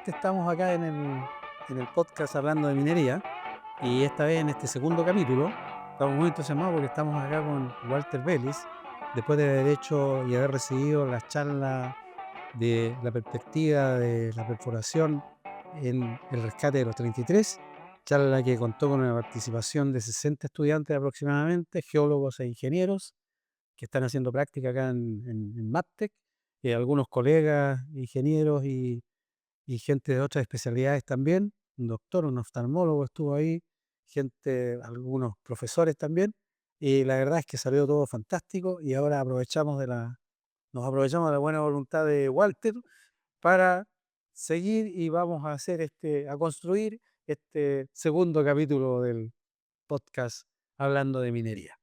nuevamente estamos acá en el podcast hablando de minería y esta vez en este segundo capítulo estamos muy entusiasmados porque estamos acá con Walter Vélez, después de haber hecho y haber recibido la charla de la perspectiva de la perforación en el rescate de los 33, charla que contó con una participación de 60 estudiantes aproximadamente, geólogos e ingenieros que están haciendo práctica acá en Maptec, algunos colegas ingenieros y gente de otras especialidades también, un doctor, un oftalmólogo estuvo ahí, gente, algunos profesores también, y la verdad es que salió todo fantástico y ahora nos aprovechamos de la buena voluntad de Walter para seguir y vamos a hacer a construir este segundo capítulo del podcast hablando de minería.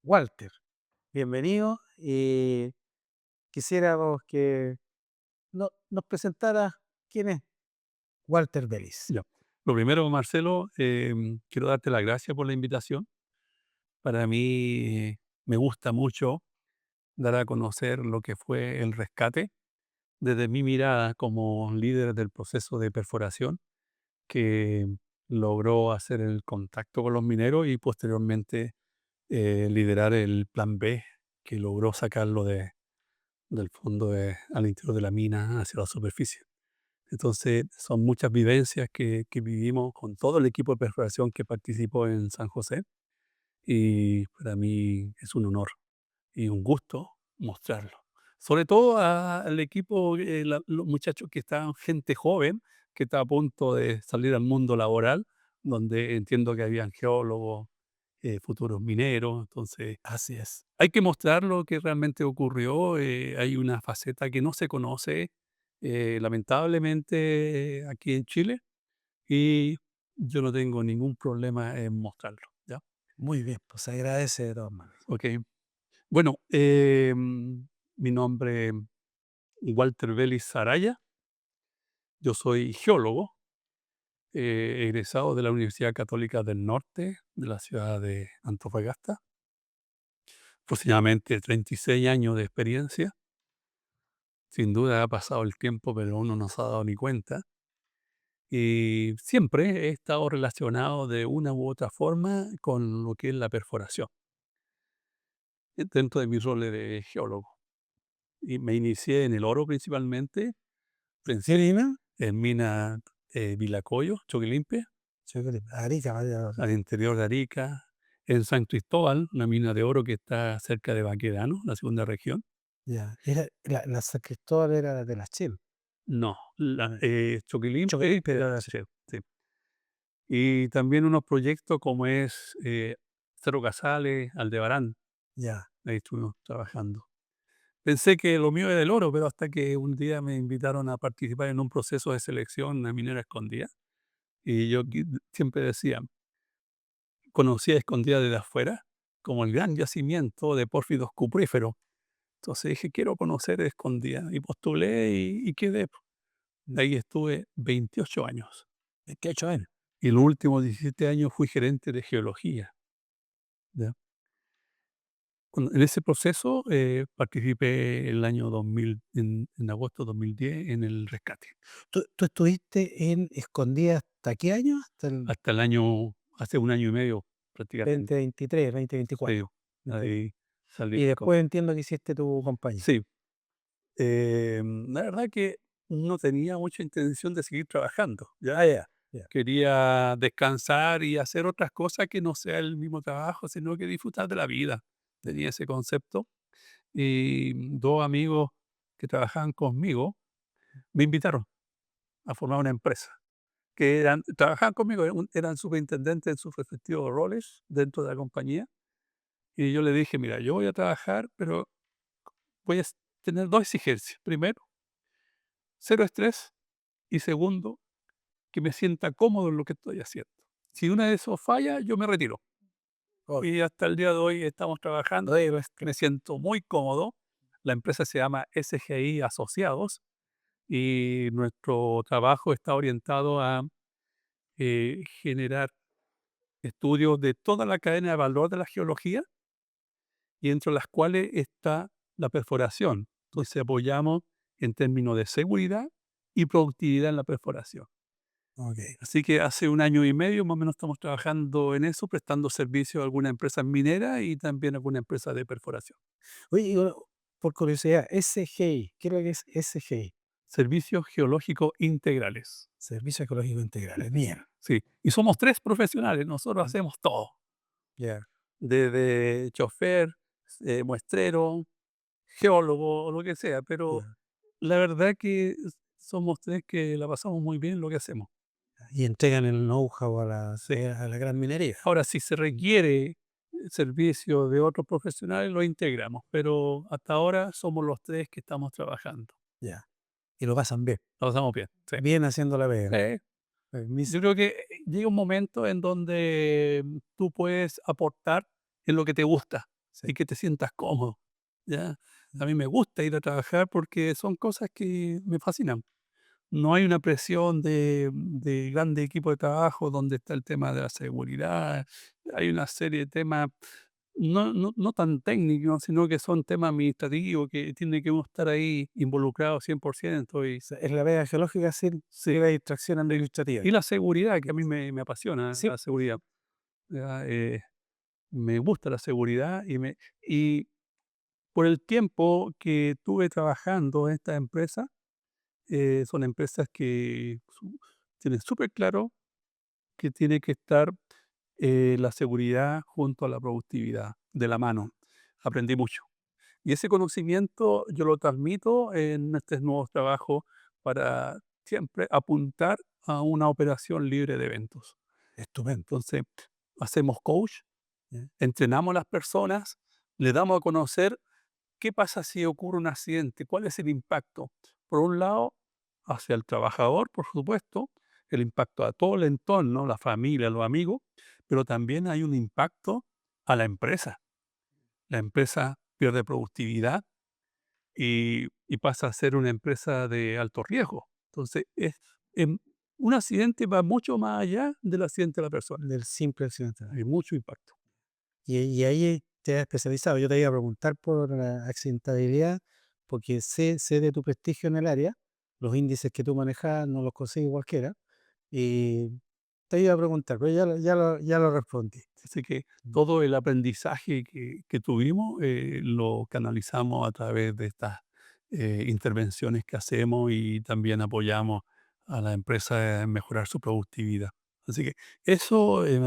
Walter, bienvenido y quisiéramos que nos presentara quién es Walter Vélez. Ya. Lo primero, Marcelo, quiero darte las gracias por la invitación. Para mí me gusta mucho dar a conocer lo que fue el rescate desde mi mirada como líder del proceso de perforación que logró hacer el contacto con los mineros y posteriormente liderar el plan B que logró sacarlo del fondo al interior de la mina hacia la superficie. Entonces, son muchas vivencias que vivimos con todo el equipo de perforación que participó en San José y para mí es un honor y un gusto mostrarlo. Sobre todo al equipo, los muchachos que están, gente joven, que está a punto de salir al mundo laboral, donde entiendo que habían geólogos, futuros mineros, entonces Así es. hay que mostrar lo que realmente ocurrió. Hay una faceta que no se conoce, lamentablemente, aquí en Chile, y yo no tengo ningún problema en mostrarlo, ¿ya? Muy bien, pues se agradece de todas maneras. Ok. Bueno, mi nombre es Walter Vélez Araya. Yo soy geólogo, egresado de la Universidad Católica del Norte, de la ciudad de Antofagasta. Aproximadamente 36 años de experiencia. Sin duda ha pasado el tiempo, pero uno no se ha dado ni cuenta. Y siempre he estado relacionado de una u otra forma con lo que es la perforación, dentro de mi rol de geólogo. Y me inicié en el oro principalmente, ¿Qué pensé lina? en mina Vilacoyo, Choquilimpia, Arica, vaya. al interior de Arica, en San Cristóbal, una mina de oro que está cerca de Baquedano, la segunda región. Ya. La San Cristóbal era de la Chile. No, Choquilimpia Chocolate, era la sí. Shell, sí. Y también unos proyectos como es Cerro Casales, Aldebarán, Ya. ahí estuvimos trabajando. Pensé que lo mío era el oro, pero hasta que un día me invitaron a participar en un proceso de selección en minera escondida. Y yo siempre decía, conocía Escondida desde afuera como el gran yacimiento de pórfidos cupríferos. Entonces dije, quiero conocer Escondida. Y postulé y quedé. Ahí estuve 28 años. 28 años. Y los últimos 17 años fui gerente de geología, ¿ya? En ese proceso participé el año 2000, en agosto de 2010, en el rescate. ¿Tú estuviste en Escondida hasta qué año? Hasta el Hasta el año, hace un año y medio prácticamente. 2023, Sí, 2024. ahí salí. Y después entiendo que hiciste tu compañía. Sí, la verdad que no tenía mucha intención de seguir trabajando, ¿ya? Ah, ya, ya. Quería descansar y hacer otras cosas que no sea el mismo trabajo, sino que disfrutar de la vida. Tenía ese concepto. Y dos amigos que trabajaban conmigo me invitaron a formar una empresa, que trabajaban conmigo, eran superintendentes en sus respectivos roles dentro de la compañía. Y yo le dije, mira, yo voy a trabajar, pero voy a tener dos exigencias. Primero, cero estrés. Y segundo, que me sienta cómodo en lo que estoy haciendo. Si una de esos falla, yo me retiro. Obvio. Y hasta el día de hoy estamos trabajando y me siento muy cómodo. La empresa se llama SGI Asociados y nuestro trabajo está orientado a generar estudios de toda la cadena de valor de la geología y entre las cuales está la perforación. Entonces apoyamos en términos de seguridad y productividad en la perforación. Ok. Así que hace 1 año y medio más o menos estamos trabajando en eso, prestando servicio a alguna empresa minera y también a alguna empresa de perforación. Oye, y bueno, por curiosidad, SGI, ¿qué es lo que es SGI? Servicios geológicos integrales. Servicios Ecológicos Integrales. Bien. Sí, y somos 3 profesionales, nosotros Mm, hacemos todo, ya, desde chofer, muestrero, geólogo, lo que sea, pero ya. la verdad que somos 3 que la pasamos muy bien en lo que hacemos. Y entregan el know-how a Sí. a la gran minería. Ahora, si se requiere servicio de otros profesionales, lo integramos, pero hasta ahora somos los 3 que estamos trabajando. Ya. Y lo pasan bien. Lo pasamos bien, sí. Bien haciendo la pega. Sí. Mis Yo creo que llega un momento en donde tú puedes aportar en lo que te gusta sí. y que te sientas cómodo, ¿ya? Mm, A mí me gusta ir a trabajar porque son cosas que me fascinan. No hay una presión de grande equipo de trabajo donde está el tema de la seguridad. Hay una serie de temas no tan técnicos, sino que son temas administrativos que tiene que uno estar ahí involucrado 100% y es la pega geológica sin sí, la distracción sí. administrativa. Y la seguridad, que a mí me apasiona Sí. la seguridad. Ya, me gusta la seguridad y por el tiempo que tuve trabajando en esta empresa, son empresas que tienen súper claro que tiene que estar la seguridad junto a la productividad, de la mano. Aprendí mucho. Y ese conocimiento yo lo transmito en estos nuevos trabajos para siempre apuntar a una operación libre de eventos. Estupendo. Entonces, hacemos coach, Ya. entrenamos a las personas, le damos a conocer qué pasa si ocurre un accidente, cuál es el impacto. Por un lado, hacia el trabajador, por supuesto, el impacto a todo el entorno, la familia, los amigos, pero también hay un impacto a la empresa. La empresa pierde productividad y pasa a ser una empresa de alto riesgo. Entonces, un accidente va mucho más allá del accidente de la persona. Del simple accidente. Hay mucho impacto. Y ahí te has especializado. Yo te iba a preguntar por la accidentabilidad, porque sé de tu prestigio en el área, los índices que tú manejas no los consigue cualquiera, y te iba a preguntar, pero ya lo respondí. Así que Mm. todo el aprendizaje que tuvimos lo canalizamos a través de estas intervenciones que hacemos y también apoyamos a la empresa en mejorar su productividad. Así que eso me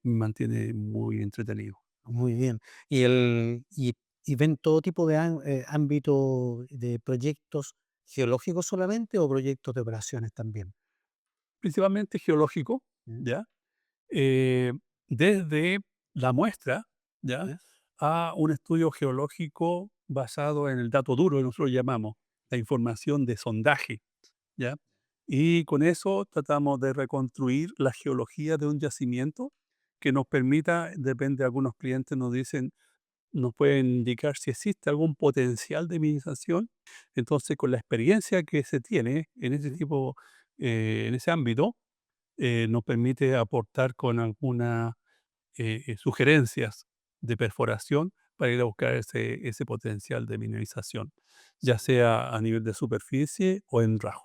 mantiene muy entretenido. Muy bien. ¿Y, y ven todo tipo de ámbito de proyectos geológicos solamente o proyectos de operaciones también? Principalmente geológico, ¿Ya? ¿ya? Eh, desde la muestra, ¿ya? ¿Ya? A un estudio geológico basado en el dato duro, que nosotros llamamos, la información de sondaje, ¿ya? Y con eso tratamos de reconstruir la geología de un yacimiento que nos permita, depende, algunos clientes nos dicen, nos pueden indicar si existe algún potencial de minimización. Entonces, con la experiencia que se tiene en ese ¿Sí? tipo, en ese ámbito, nos permite aportar con algunas sugerencias de perforación para ir a buscar ese potencial de mineralización, ya sea a nivel de superficie o en rajos.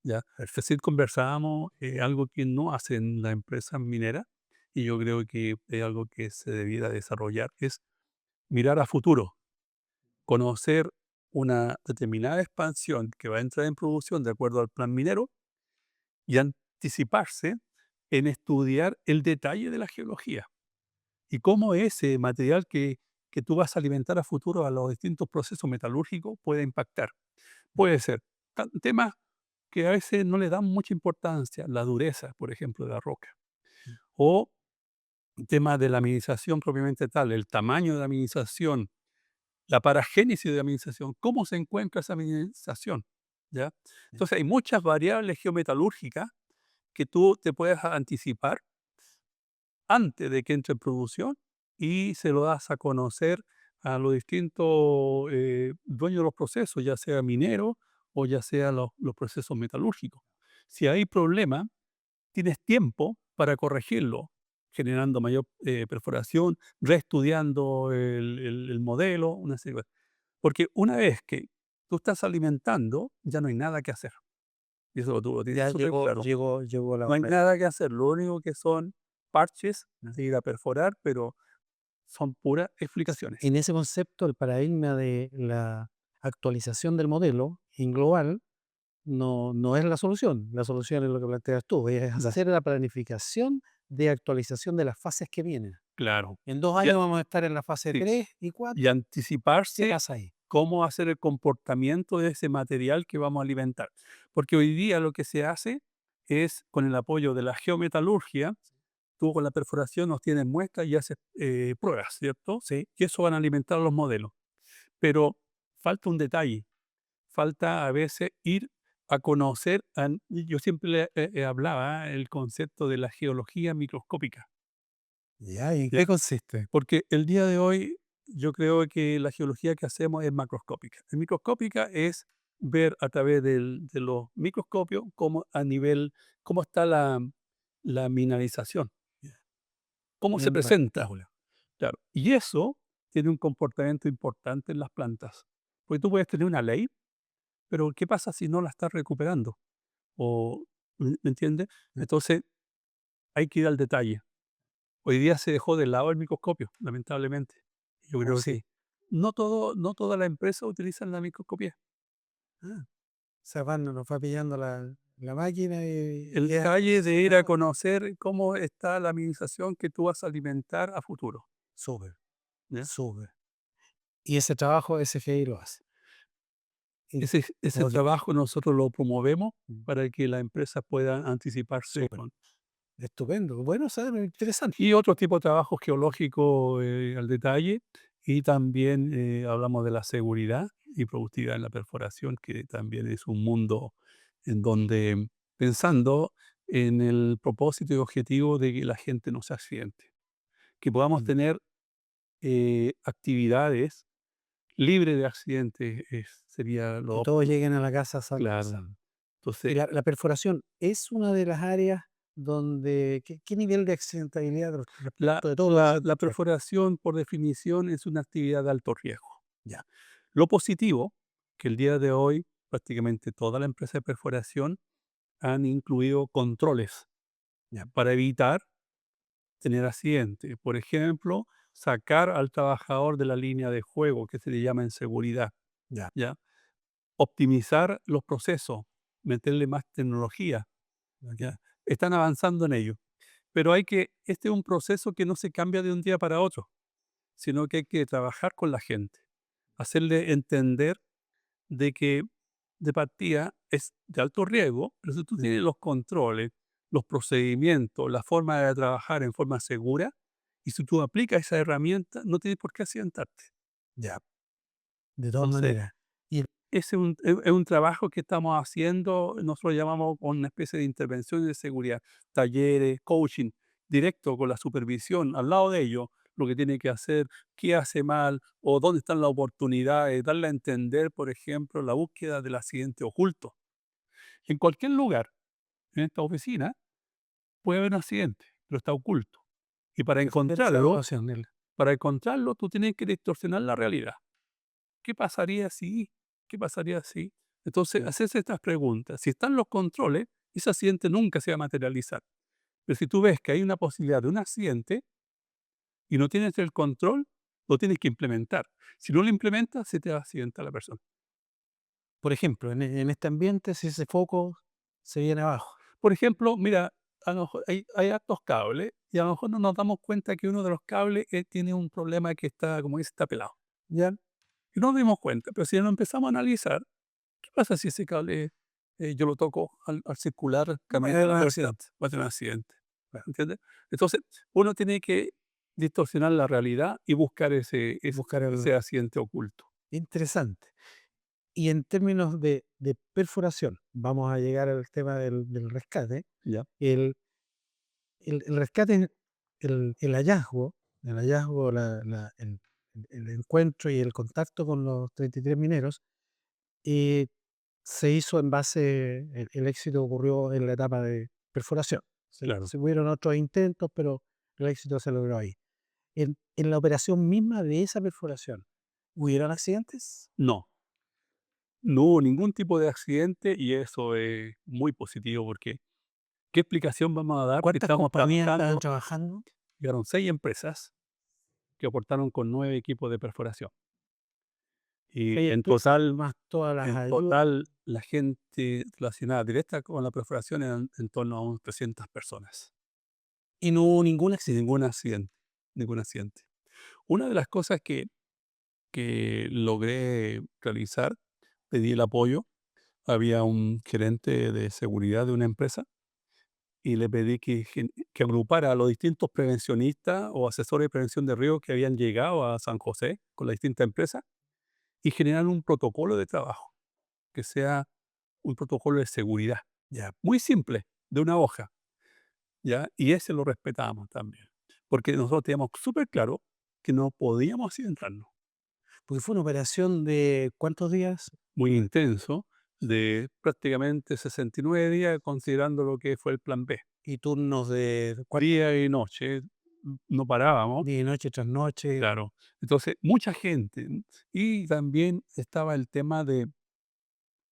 ¿Ya? Es decir, conversábamos algo que no hacen las empresas mineras y yo creo que es algo que se debiera desarrollar, es mirar a futuro, conocer una determinada expansión que va a entrar en producción de acuerdo al plan minero y anticiparse en estudiar el detalle de la geología y cómo ese material que tú vas a alimentar a futuro a los distintos procesos metalúrgicos puede impactar. Puede ser temas que a veces no le dan mucha importancia, la dureza, por ejemplo, de la roca, o temas de la minerización propiamente tal, el tamaño de la minerización, la paragénesis de la minerización, cómo se encuentra esa minerización, ¿ya? ¿Ya? Entonces hay muchas variables geometalúrgicas que tú te puedes anticipar antes de que entre en producción y se lo das a conocer a los distintos dueños de los procesos, ya sea minero o ya sea los procesos metalúrgicos. Si hay problema, tienes tiempo para corregirlo, generando mayor perforación, reestudiando el modelo, una serie de cosas. Porque una vez que tú estás alimentando, ya no hay nada que hacer. Y eso tú lo tienes Ya súper claro. llegó la No hay hora. nada que hacer, lo único que son parches de ir a perforar, pero son puras explicaciones. En ese concepto, el paradigma de la actualización del modelo en global no es la solución. La solución es lo que planteas tú, es hacer la planificación de actualización de las fases que vienen. Claro. En 2 Y, años vamos a estar en la fase sí, 3 y 4. y ¿Qué anticiparse pasa ahí? cómo hacer el comportamiento de ese material que vamos a alimentar. Porque hoy día lo que se hace es, con el apoyo de la geometalurgia, tú con la perforación nos tienes muestras y haces pruebas, ¿cierto? Sí, Que eso van a alimentar los modelos. Pero falta un detalle, falta a veces ir a conocer, yo siempre hablaba el concepto de la geología microscópica, ya, ¿y en ¿ya? qué consiste? Porque el día de hoy yo creo que la geología que hacemos es macroscópica. La microscópica es ver a través de los microscopios cómo a nivel, cómo está la mineralización, cómo se En presenta. partículas. Claro. Y eso tiene un comportamiento importante en las plantas. Porque tú puedes tener una ley, pero ¿qué pasa si no la estás recuperando? O, ¿me entiendes? Entonces hay que ir al detalle. Hoy día se dejó de lado el microscopio, lamentablemente. Yo ¿Cómo creo así? que no todas las empresas utilizan la microscopía. Ah, o sea, nos va pillando la máquina El y es detalle de ir a actualización. conocer cómo está la administración que tú vas a alimentar a futuro, Súper, ¿ya? súper. Y ese trabajo SGI lo hace. Y Ese ok, trabajo nosotros lo promovemos para que la empresa pueda anticiparse súper, estupendo. Bueno, saber, interesante. y otro tipo de trabajo geológico al detalle, y también hablamos de la seguridad y productividad en la perforación, que también es un mundo en donde pensando en el propósito y objetivo de que la gente no se accidente, que podamos Mm. tener actividades libres de accidentes, sería lo Que todos óptimo. lleguen a la casa sanos y Claro. salvos. Y Entonces, la perforación es una de las áreas donde, ¿qué nivel de accidentabilidad la, respecto de todos los la accidentes que hay? perforación, por definición, es una actividad de alto riesgo. Ya, Lo positivo, que el día de hoy prácticamente toda la empresa de perforación han incluido controles ya, para evitar tener accidentes. Por ejemplo, sacar al trabajador de la línea de juego, que se le llama en seguridad, ya. ¿ya? Optimizar los procesos, meterle más tecnología, Ok. ¿ya? Están avanzando en ello. Pero este es un proceso que no se cambia de un día para otro, sino que hay que trabajar con la gente, hacerle entender de que de partida es de alto riesgo, pero si tú Mm, tienes los controles, los procedimientos, la forma de trabajar en forma segura, y si tú aplicas esa herramienta, no tienes por qué accidentarte. ya, de todas Entonces, maneras. Y es un trabajo que estamos haciendo, nosotros llamamos una especie de intervención de seguridad, talleres, coaching, directo con la supervisión, al lado de ellos, lo que tiene que hacer, qué hace mal o dónde están las oportunidades, darle a entender, por ejemplo, la búsqueda del accidente oculto. En cualquier lugar, en esta oficina, puede haber un accidente, pero está oculto. Y excelente evaluación, Nel. para encontrarlo, tú tienes que distorsionar la realidad. ¿Qué pasaría si? ¿Qué pasaría si? Entonces, Mm. hacerse estas preguntas. Si están los controles, ese accidente nunca se va a materializar. Pero si tú ves que hay una posibilidad de un accidente y no tienes el control, lo tienes que implementar. Si no lo implementas, se te va a accidentar la persona. Por ejemplo, en este ambiente, si ese foco se viene abajo, Por ejemplo, mira, a lo mejor hay hartos cables y a lo mejor no nos damos cuenta que uno de los cables tiene un problema que está, como dice, está pelado. ¿Ya? Y no nos dimos cuenta, pero si lo empezamos a analizar, ¿qué pasa si ese cable yo lo toco al circular puede camino a haber la un puerta? accidente. Va a tener un accidente. Claro, ¿Entiendes? Entonces, uno tiene que distorsionar la realidad y buscar ese, ese, buscar el ese accidente oculto. interesante. Y en términos de perforación, vamos a llegar al tema del rescate. ¿Ya? El, el rescate, el hallazgo, el encuentro y el contacto con los 33 mineros, eh, se hizo en base, el éxito ocurrió en la etapa de perforación. Claro. Se hubieron otros intentos, pero el éxito se logró ahí. En la operación misma de esa perforación, ¿hubieron accidentes? No, no hubo ningún tipo de accidente y eso es muy positivo porque ¿qué explicación vamos a dar que ¿Cuántas estamos compañías estaban trabajando? trabajando? Llegaron 6 empresas que aportaron con 9 equipos de perforación. Y Seis empresas más todas las en ayudas. total, la gente relacionada directa con la perforación eran en torno a unas 300 personas. Y no hubo ningún accidente. Ningún accidente, ningún accidente. Una de las cosas que logré realizar, pedí el apoyo. Había un gerente de seguridad de una empresa y le pedí que agrupara a los distintos prevencionistas o asesores de prevención de riesgos que habían llegado a San José con las distintas empresas y generar un protocolo de trabajo, que sea un protocolo de seguridad, ya, muy simple, de una hoja, ¿ya? Y ese lo respetábamos también, porque nosotros teníamos súper claro que no podíamos accidentarnos. Porque fue una operación de ¿cuántos días? Muy intenso, de prácticamente 69 días, considerando lo que fue el plan B. Y turnos de cuántos Día y noche, no parábamos, días, noche tras noche. claro. Entonces, mucha gente, y también estaba el tema de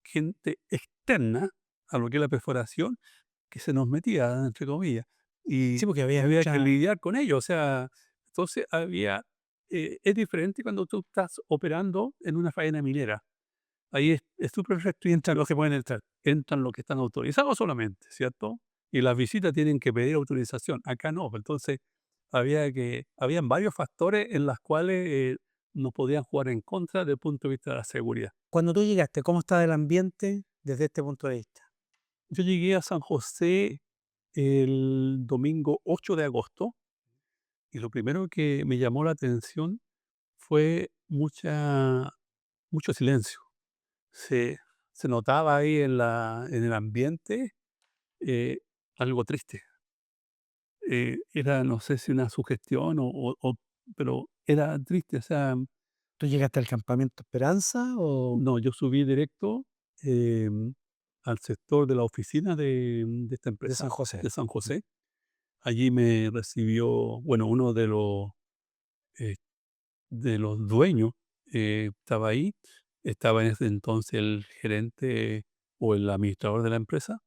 gente externa a lo que es la perforación, que se nos metía, entre comillas, y Sí, porque había había que mucha. lidiar con ello. O sea, entonces había es diferente cuando tú estás operando en una faena minera. Ahí es súper Entran restricto, los que pueden entrar. entran los que están autorizados solamente, ¿cierto? Y las visitas tienen que pedir autorización. Acá no, pues, entonces habían varios factores en las cuales nos podían jugar en contra desde el punto de vista de la seguridad. Cuando tú llegaste, ¿cómo estaba el ambiente desde este punto de vista? Yo llegué a San José el domingo 8 de agosto y lo primero que me llamó la atención fue mucho silencio. Se, se notaba ahí en el ambiente eh, algo triste. Era, no sé si una sugestión pero era triste, o sea, ¿Tú llegaste al campamento Esperanza o no, yo subí directo, al sector de la oficina de esta de San empresa, José? de San José. Allí me recibió, bueno, uno eh, de los dueños, estaba ahí. Estaba en ese entonces el gerente o el administrador de la empresa,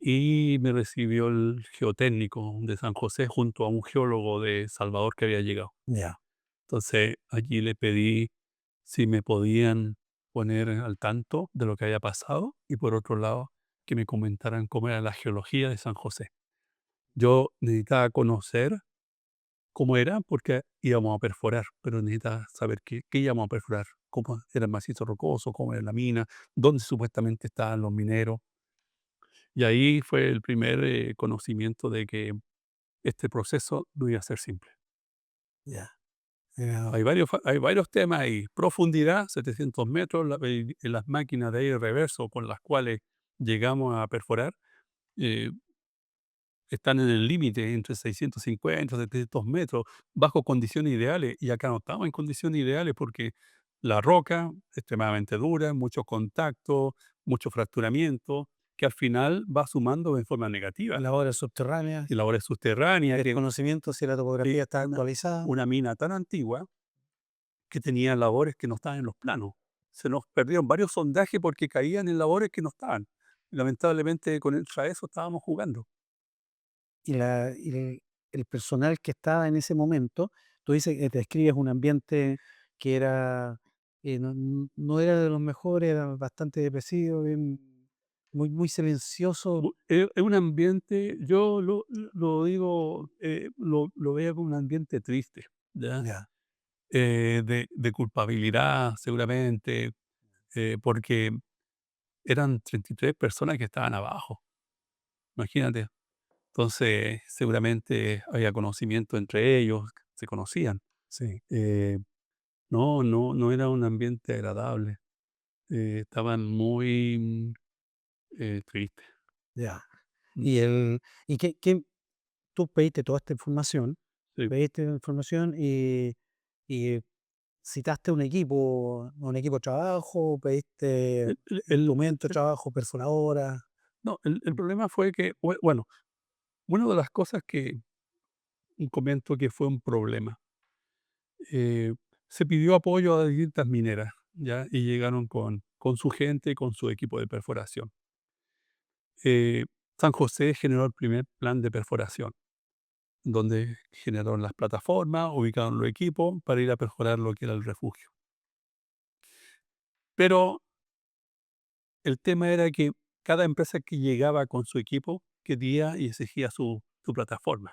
y me recibió el geotécnico de San José junto a un geólogo de Salvador que había llegado. Ya, Entonces, allí le pedí si me podían poner al tanto de lo que había pasado y, por otro lado, que me comentaran cómo era la geología de San José. Yo necesitaba conocer cómo era porque íbamos a perforar, pero necesitaba saber qué íbamos a perforar, cómo era el macizo rocoso, cómo era la mina, dónde supuestamente estaban los mineros. Y ahí fue el primer conocimiento de que este proceso no iba a ser simple. ya. Ya. Hay varios temas ahí. Profundidad, 700 metros, las máquinas de aire reverso con las cuales llegamos a perforar, eh, están en el límite entre 650 700 metros, bajo condiciones ideales. Y acá no estamos en condiciones ideales porque la roca, extremadamente dura, mucho contacto, mucho fracturamiento, que al final va sumando en forma negativa. Labores subterráneas, Y labores subterráneas, desconocimiento si la sí, topografía está actualizada. una mina tan antigua que tenía labores que no estaban en los planos. Se nos perdieron varios sondajes porque caían en labores que no estaban. Lamentablemente, contra eso estábamos jugando. Y el personal que estaba en ese momento, tú dices que describes un ambiente que era, no era de los mejores, era bastante depresivo, muy, muy silencioso. Es un ambiente, yo lo digo, lo veo como un ambiente triste, ¿ya? Ya, De culpabilidad, seguramente, porque eran 33 personas que estaban abajo, imagínate. Entonces, seguramente había conocimiento entre ellos, se conocían. sí, Eh, no era un ambiente agradable, estaban muy, tristes. ya. Mm, Y el, y que tú pediste toda esta información, sí. y citaste un equipo de trabajo, pediste instrumento de El trabajo, perforadora. no, el problema fue que, bueno, una de las cosas que comento que fue un problema, se pidió apoyo a distintas mineras, ¿ya? Y llegaron con con su gente, con su equipo de perforación. Eh, San José generó el primer plan de perforación, donde generaron las plataformas, ubicaron los equipos para ir a perforar lo que era el refugio. Pero el tema era que cada empresa que llegaba con su equipo quería y exigía su plataforma.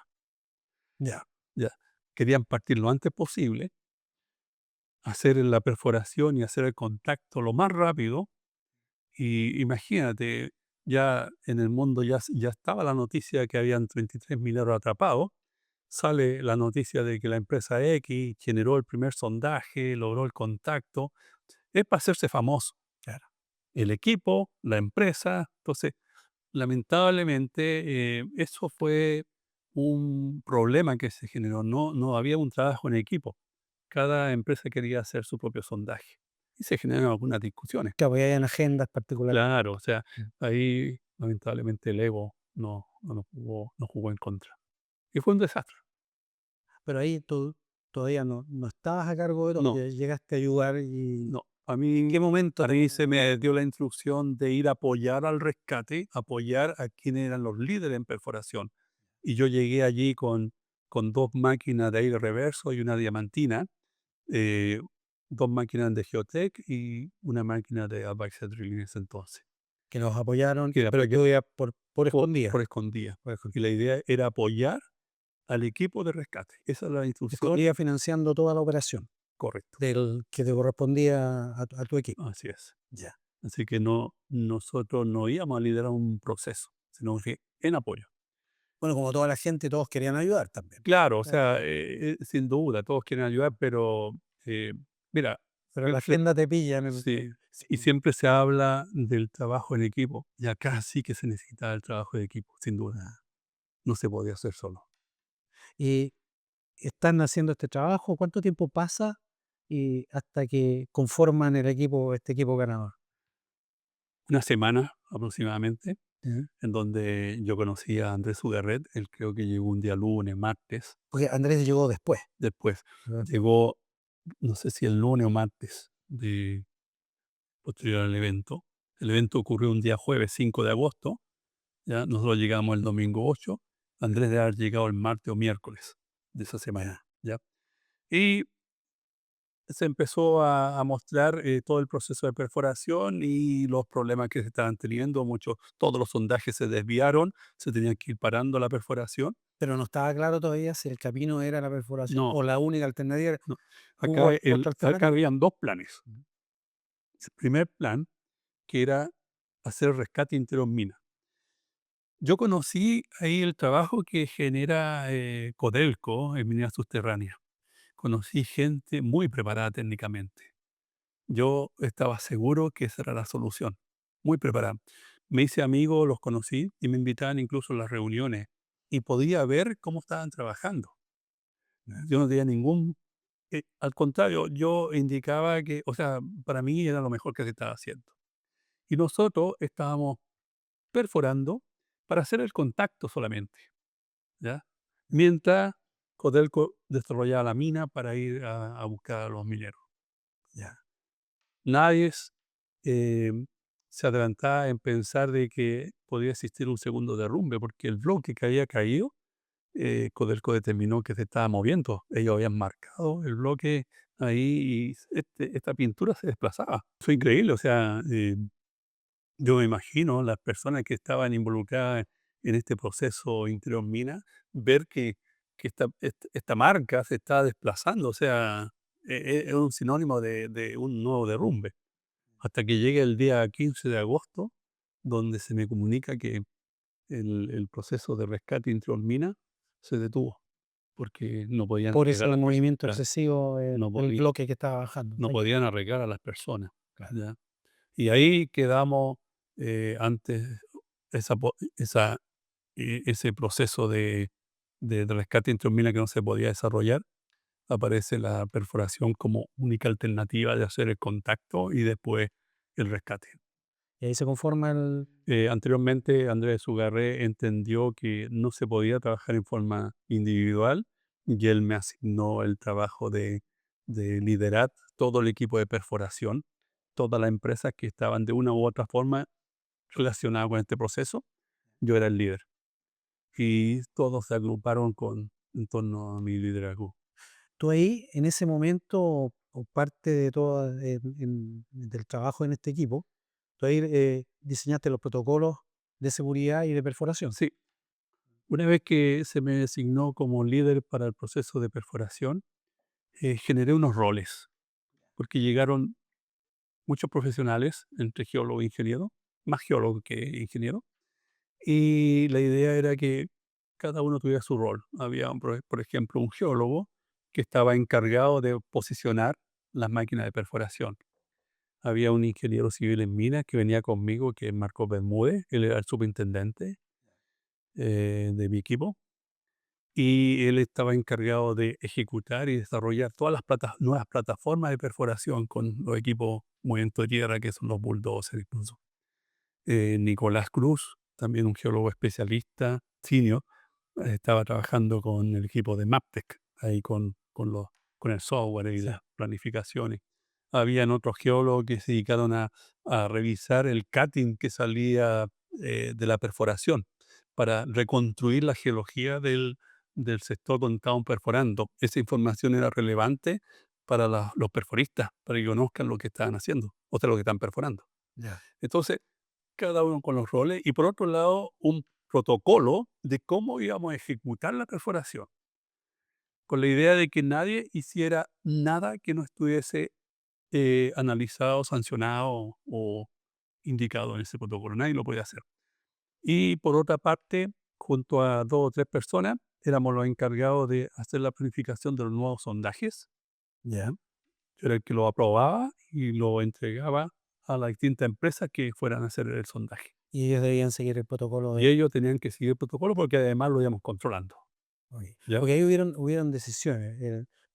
Ya. Ya. Querían partir lo antes posible, hacer la perforación y hacer el contacto lo más rápido. Y imagínate, ya en el mundo ya estaba la noticia que habían 33 mineros atrapados. Sale la noticia de que la empresa X generó el primer sondaje, logró el contacto. Es para hacerse famoso. Claro. El equipo, la empresa. Entonces, lamentablemente, eso fue un problema que se generó. No había un trabajo en equipo. Cada empresa quería hacer su propio sondaje. Y se generaron algunas discusiones. Claro, porque hay agendas particulares. Claro, o sea, Mm. ahí lamentablemente el ego no jugó en contra. Y fue un desastre. Pero ahí tú todavía no estabas a cargo de todo, No, llegaste a ayudar y no. ¿en qué momento A mí se me dio la instrucción de ir a apoyar al rescate, apoyar a quienes eran los líderes en perforación. Y yo llegué allí con 2 máquinas de aire reverso y una diamantina, eh, 2 máquinas de Geotech y una máquina de Advanced Drilling en ese entonces, que nos apoyaron, que pero apoyé tú ya por escondida? por escondida. Y la idea era apoyar al equipo de rescate. Esa es la instrucción. Escondida financiando toda la operación Correcto, del que te correspondía a tu equipo. así es. Ya. Así que nosotros no íbamos a liderar un proceso, sino que en apoyo. Bueno, como toda la gente, todos querían ayudar también. Claro, o sea, Eh, sin duda, todos quieren ayudar, pero eh, mira, pero la siempre, agenda te pilla sí, y siempre se habla del trabajo en equipo, y acá sí que se necesita el trabajo de equipo, sin duda. Ah. No se podía hacer solo. Y están haciendo este trabajo, ¿cuánto tiempo pasa y hasta que conforman el equipo, este equipo ganador? Una semana aproximadamente, Ya. en donde yo conocí a Andrés Ugarret, él creo que llegó un día lunes, martes, Porque Andrés llegó después. después ¿Verdad? llegó, no sé si el lunes o martes de posterior al evento. El evento ocurrió un día jueves 5 de agosto, ¿ya? Nosotros llegamos el domingo 8, Andrés debe haber llegado el martes o miércoles de esa semana, Ya. ¿ya? Y se empezó a mostrar todo el proceso de perforación y los problemas que se estaban teniendo. Todos los sondajes se desviaron, se tenían que ir parando la perforación. Pero no estaba claro todavía si el camino era la perforación No, o la única alternativa. no. ¿Hubo otra Acá alternativa? habían dos planes. El primer plan, que era hacer rescate mina. Yo conocí ahí el trabajo que genera Codelco en minería subterránea. Conocí gente muy preparada técnicamente. Yo estaba seguro que esa era la solución, muy preparada. Me hice amigo, los conocí y me invitaban incluso a las reuniones y podía ver cómo estaban trabajando. Yo no tenía ningún... al contrario, yo indicaba que, o sea, para mí era lo mejor que se estaba haciendo. Y nosotros estábamos perforando para hacer el contacto solamente, ¿ya? Mientras Codelco desarrollaba la mina para ir a buscar a los mineros. Ya. Nadie eh, se adelantaba en pensar de que podía existir un segundo derrumbe, porque el bloque que había caído, Codelco determinó que se estaba moviendo. Ellos habían marcado el bloque ahí y esta pintura se desplazaba. Fue increíble, o sea, yo me imagino las personas que estaban involucradas en este proceso interior mina, ver que esta marca se está desplazando, o sea, es un sinónimo de un nuevo derrumbe. Hasta que llegue el día 15 de agosto, donde se me comunica que el proceso de rescate interior mina se detuvo, porque no podían Por ese arreglar a las movimiento personas, excesivo no, del bloque que estaba bajando. no Ahí. podían arreglar a las personas. Claro. ¿Ya? Y ahí quedamos antes ese proceso de rescate intrumina que no se podía desarrollar. Aparece la perforación como única alternativa de hacer el contacto y después el rescate. Y ahí se conforma el... Anteriormente, Andrés Ugarré entendió que no se podía trabajar en forma individual y él me asignó el trabajo de liderar todo el equipo de perforación, todas las empresas que estaban de una u otra forma relacionadas con este proceso, yo era el líder. Y todos se agruparon en torno a mi liderazgo. Tú ahí, en ese momento, o parte de todo del trabajo en este equipo, tú ahí diseñaste los protocolos de seguridad y de perforación. Sí, una vez que se me designó como líder para el proceso de perforación, generé unos roles, porque llegaron muchos profesionales, entre geólogo e ingeniero, más geólogo que ingeniero, y la idea era que cada uno tuviera su rol. Había, por ejemplo, un geólogo que estaba encargado de posicionar las máquinas de perforación. Había un ingeniero civil en minas que venía conmigo, que es Marco Bermúdez, él era el superintendente de mi equipo, y él estaba encargado de ejecutar y desarrollar todas las nuevas plataformas de perforación con los equipos movimiento de tierra, que son los bulldozers incluso. Nicolás Cruz, también un geólogo especialista, senior, estaba trabajando con el equipo de Maptec, ahí con el software y Sí. las planificaciones. Habían otros geólogos que se dedicaron a revisar el cutting que salía de la perforación para reconstruir la geología del sector donde estaban perforando. Esa información era relevante para los perforistas, para que conozcan lo que estaban haciendo, o sea, lo que están perforando. Ya. Entonces, cada uno con los roles y por otro lado, un protocolo de cómo íbamos a ejecutar la perforación, con la idea de que nadie hiciera nada que no estuviese analizado, sancionado o indicado en ese protocolo. Nadie lo podía hacer. Y por otra parte, junto a 2 o 3 personas, éramos los encargados de hacer la planificación de los nuevos sondajes. Ya. Yo era el que lo aprobaba y lo entregaba a las distintas empresas que fueran a hacer el sondaje. Y ellos debían seguir el protocolo Y de... ellos tenían que seguir el protocolo porque además lo íbamos controlando, Ok. ¿ya? Porque ahí hubieron decisiones,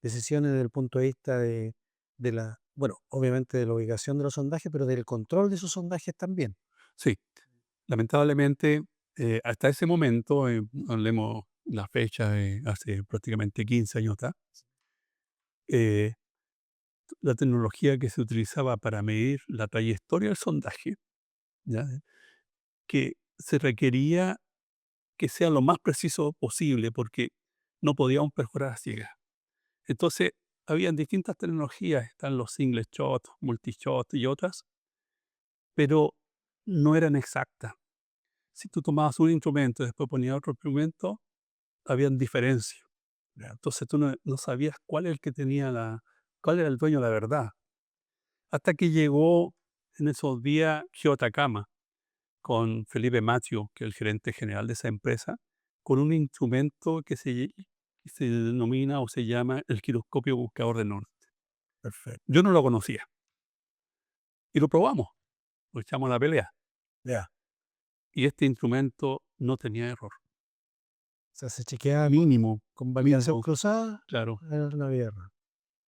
decisiones desde el punto de vista de la, bueno, obviamente de la ubicación de los sondajes, pero del control de esos sondajes también. Sí, lamentablemente, hasta ese momento, hablemos la fecha de hace prácticamente 15 años atrás, eh, la tecnología que se utilizaba para medir la trayectoria del sondaje, ¿ya? Que se requería que sea lo más preciso posible porque no podíamos perforar a ciegas. Entonces, habían distintas tecnologías, están los single shot, multi shot y otras, pero no eran exactas. Si tú tomabas un instrumento y después ponías otro instrumento, habían diferencias. ¿Ya? Entonces tú no sabías cuál es el que tenía cuál era el dueño de la verdad. Hasta que llegó en esos días Geo Takama con Felipe Matthew, que es el gerente general de esa empresa, con un instrumento que se denomina o se llama el giroscopio buscador de norte. Perfecto. Yo no lo conocía y lo probamos, lo echamos a la pelea. Ya. Y este instrumento no tenía error. O sea, se chequeaba Mínimo, con validación mínimo, cruzada claro, en la guerra.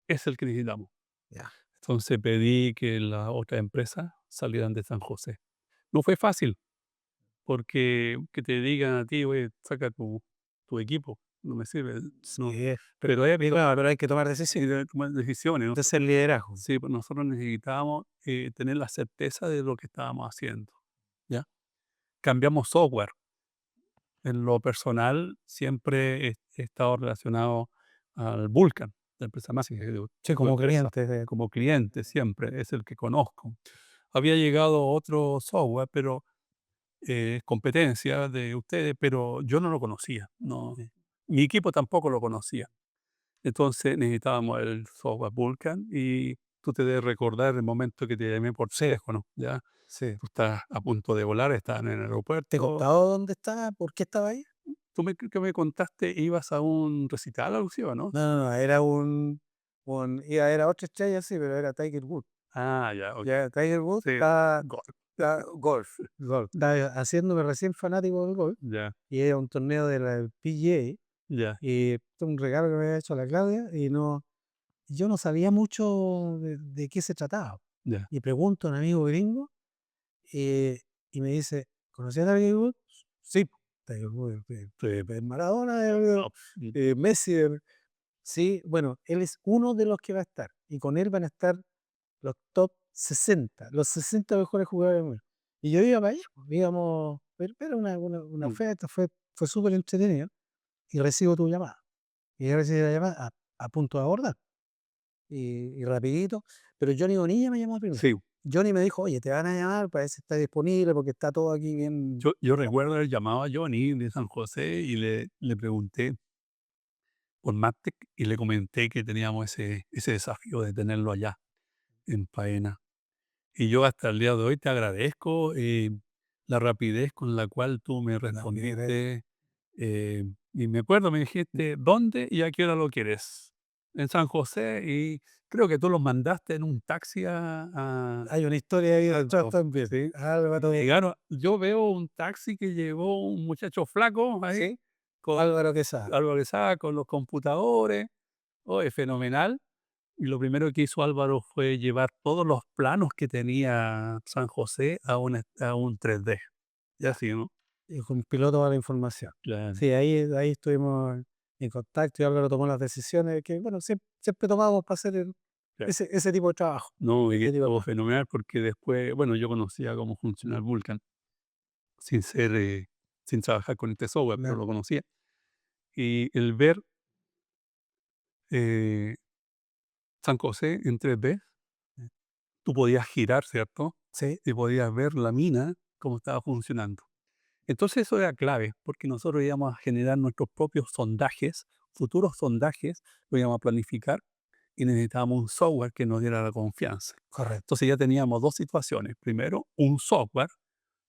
es el que necesitamos. Ya. Entonces pedí que las otras empresas salieran de San José. No fue fácil, porque que te digan a ti: "Oye, saca tu equipo", no me sirve, no. Sí, Pero hay y claro, pero hay que tomar sí, decisiones. de tomar decisiones. Ese es el liderazgo. Sí, pues nosotros necesitábamos tener la certeza de lo que estábamos haciendo, ¿ya? Cambiamos software. En lo personal, siempre he estado relacionado al Vulcan, la empresa más Sí, que sí, tu como empresa, cliente de... como cliente siempre, es el que conozco. Había llegado otro software, pero competencia de ustedes, pero yo no lo conocía, no, Sí. mi equipo tampoco lo conocía. Entonces necesitábamos el software Vulcan y tú te debes recordar el momento que te llamé por Sí, teléfono, ¿ya? sí. Tú estás a punto de volar, estás en el ¿Te he aeropuerto. contado dónde está? ¿Por qué estaba ahí? Tú creo que me contaste, ibas a un recital alusivo, ¿no? No, no, no, era era otra estrella, sí, pero era Tiger Woods. Ah, ya, Ya, Tiger Woods sí, está golf. Está haciéndome recién fanático del golf ya, y era un torneo de la PGA ya, y fue un regalo que me había hecho la Claudia y yo no sabía mucho de qué se trataba. ya. Y pregunto a un amigo gringo y me dice, ¿conocías a Tiger Woods? Sí, Tiger Woods, Maradona, No, Messi. Sí, bueno, él es uno de los que va a estar y con él van a estar los top los 60 mejores jugadores del mundo. Y yo iba para allá, pues, íbamos, pero una Mm. oferta, fue súper entretenido. Y recibo tu llamada. Y yo recibí la llamada a punto de abordar. Y rapidito, pero Johnny Bonilla me llamó primero. Sí, Johnny me dijo, oye, te van a llamar para ver si está disponible porque está todo aquí bien. yo recuerdo haber llamado a Johnny de San José y le pregunté por Maptec y le comenté que teníamos ese desafío de tenerlo allá en Paena. Y yo hasta el día de hoy te agradezco, la rapidez con la cual tú me No, mire, respondiste, y me acuerdo, me dijiste: "¿Dónde y a qué hora lo quieres?". En San José, y creo que tú los mandaste en un taxi a hay una historia ahí detrás Álvaro, también. ¿sí? Álvaro, Llegaron, yo veo un taxi que llevó un muchacho flaco ahí, sí, con Álvaro Quesada. algo que sabe, con los computadores. Oye, fenomenal. Y lo primero que hizo Álvaro fue llevar todos los planos que tenía San José a un 3D. Ya sí, ¿no? Y compiló toda la información. Claro, Sí, ahí estuvimos en contacto y Álvaro tomó las decisiones que, bueno, siempre tomamos para hacer claro. ese tipo de trabajo. No, y que Ese tipo de estuvo trabajo. fenomenal porque después, bueno, yo conocía cómo funciona el Vulkan sin ser, sin trabajar con este software, pero Ya, lo conocía. Y el ver, eh, San José en 3D, tú podías girar, ¿cierto? sí, Y podías ver la mina, cómo estaba funcionando. Entonces eso era clave, porque nosotros íbamos a generar nuestros propios sondajes, futuros sondajes, lo íbamos a planificar y necesitábamos un software que nos diera la confianza. correcto. Entonces ya teníamos dos situaciones. Primero, un software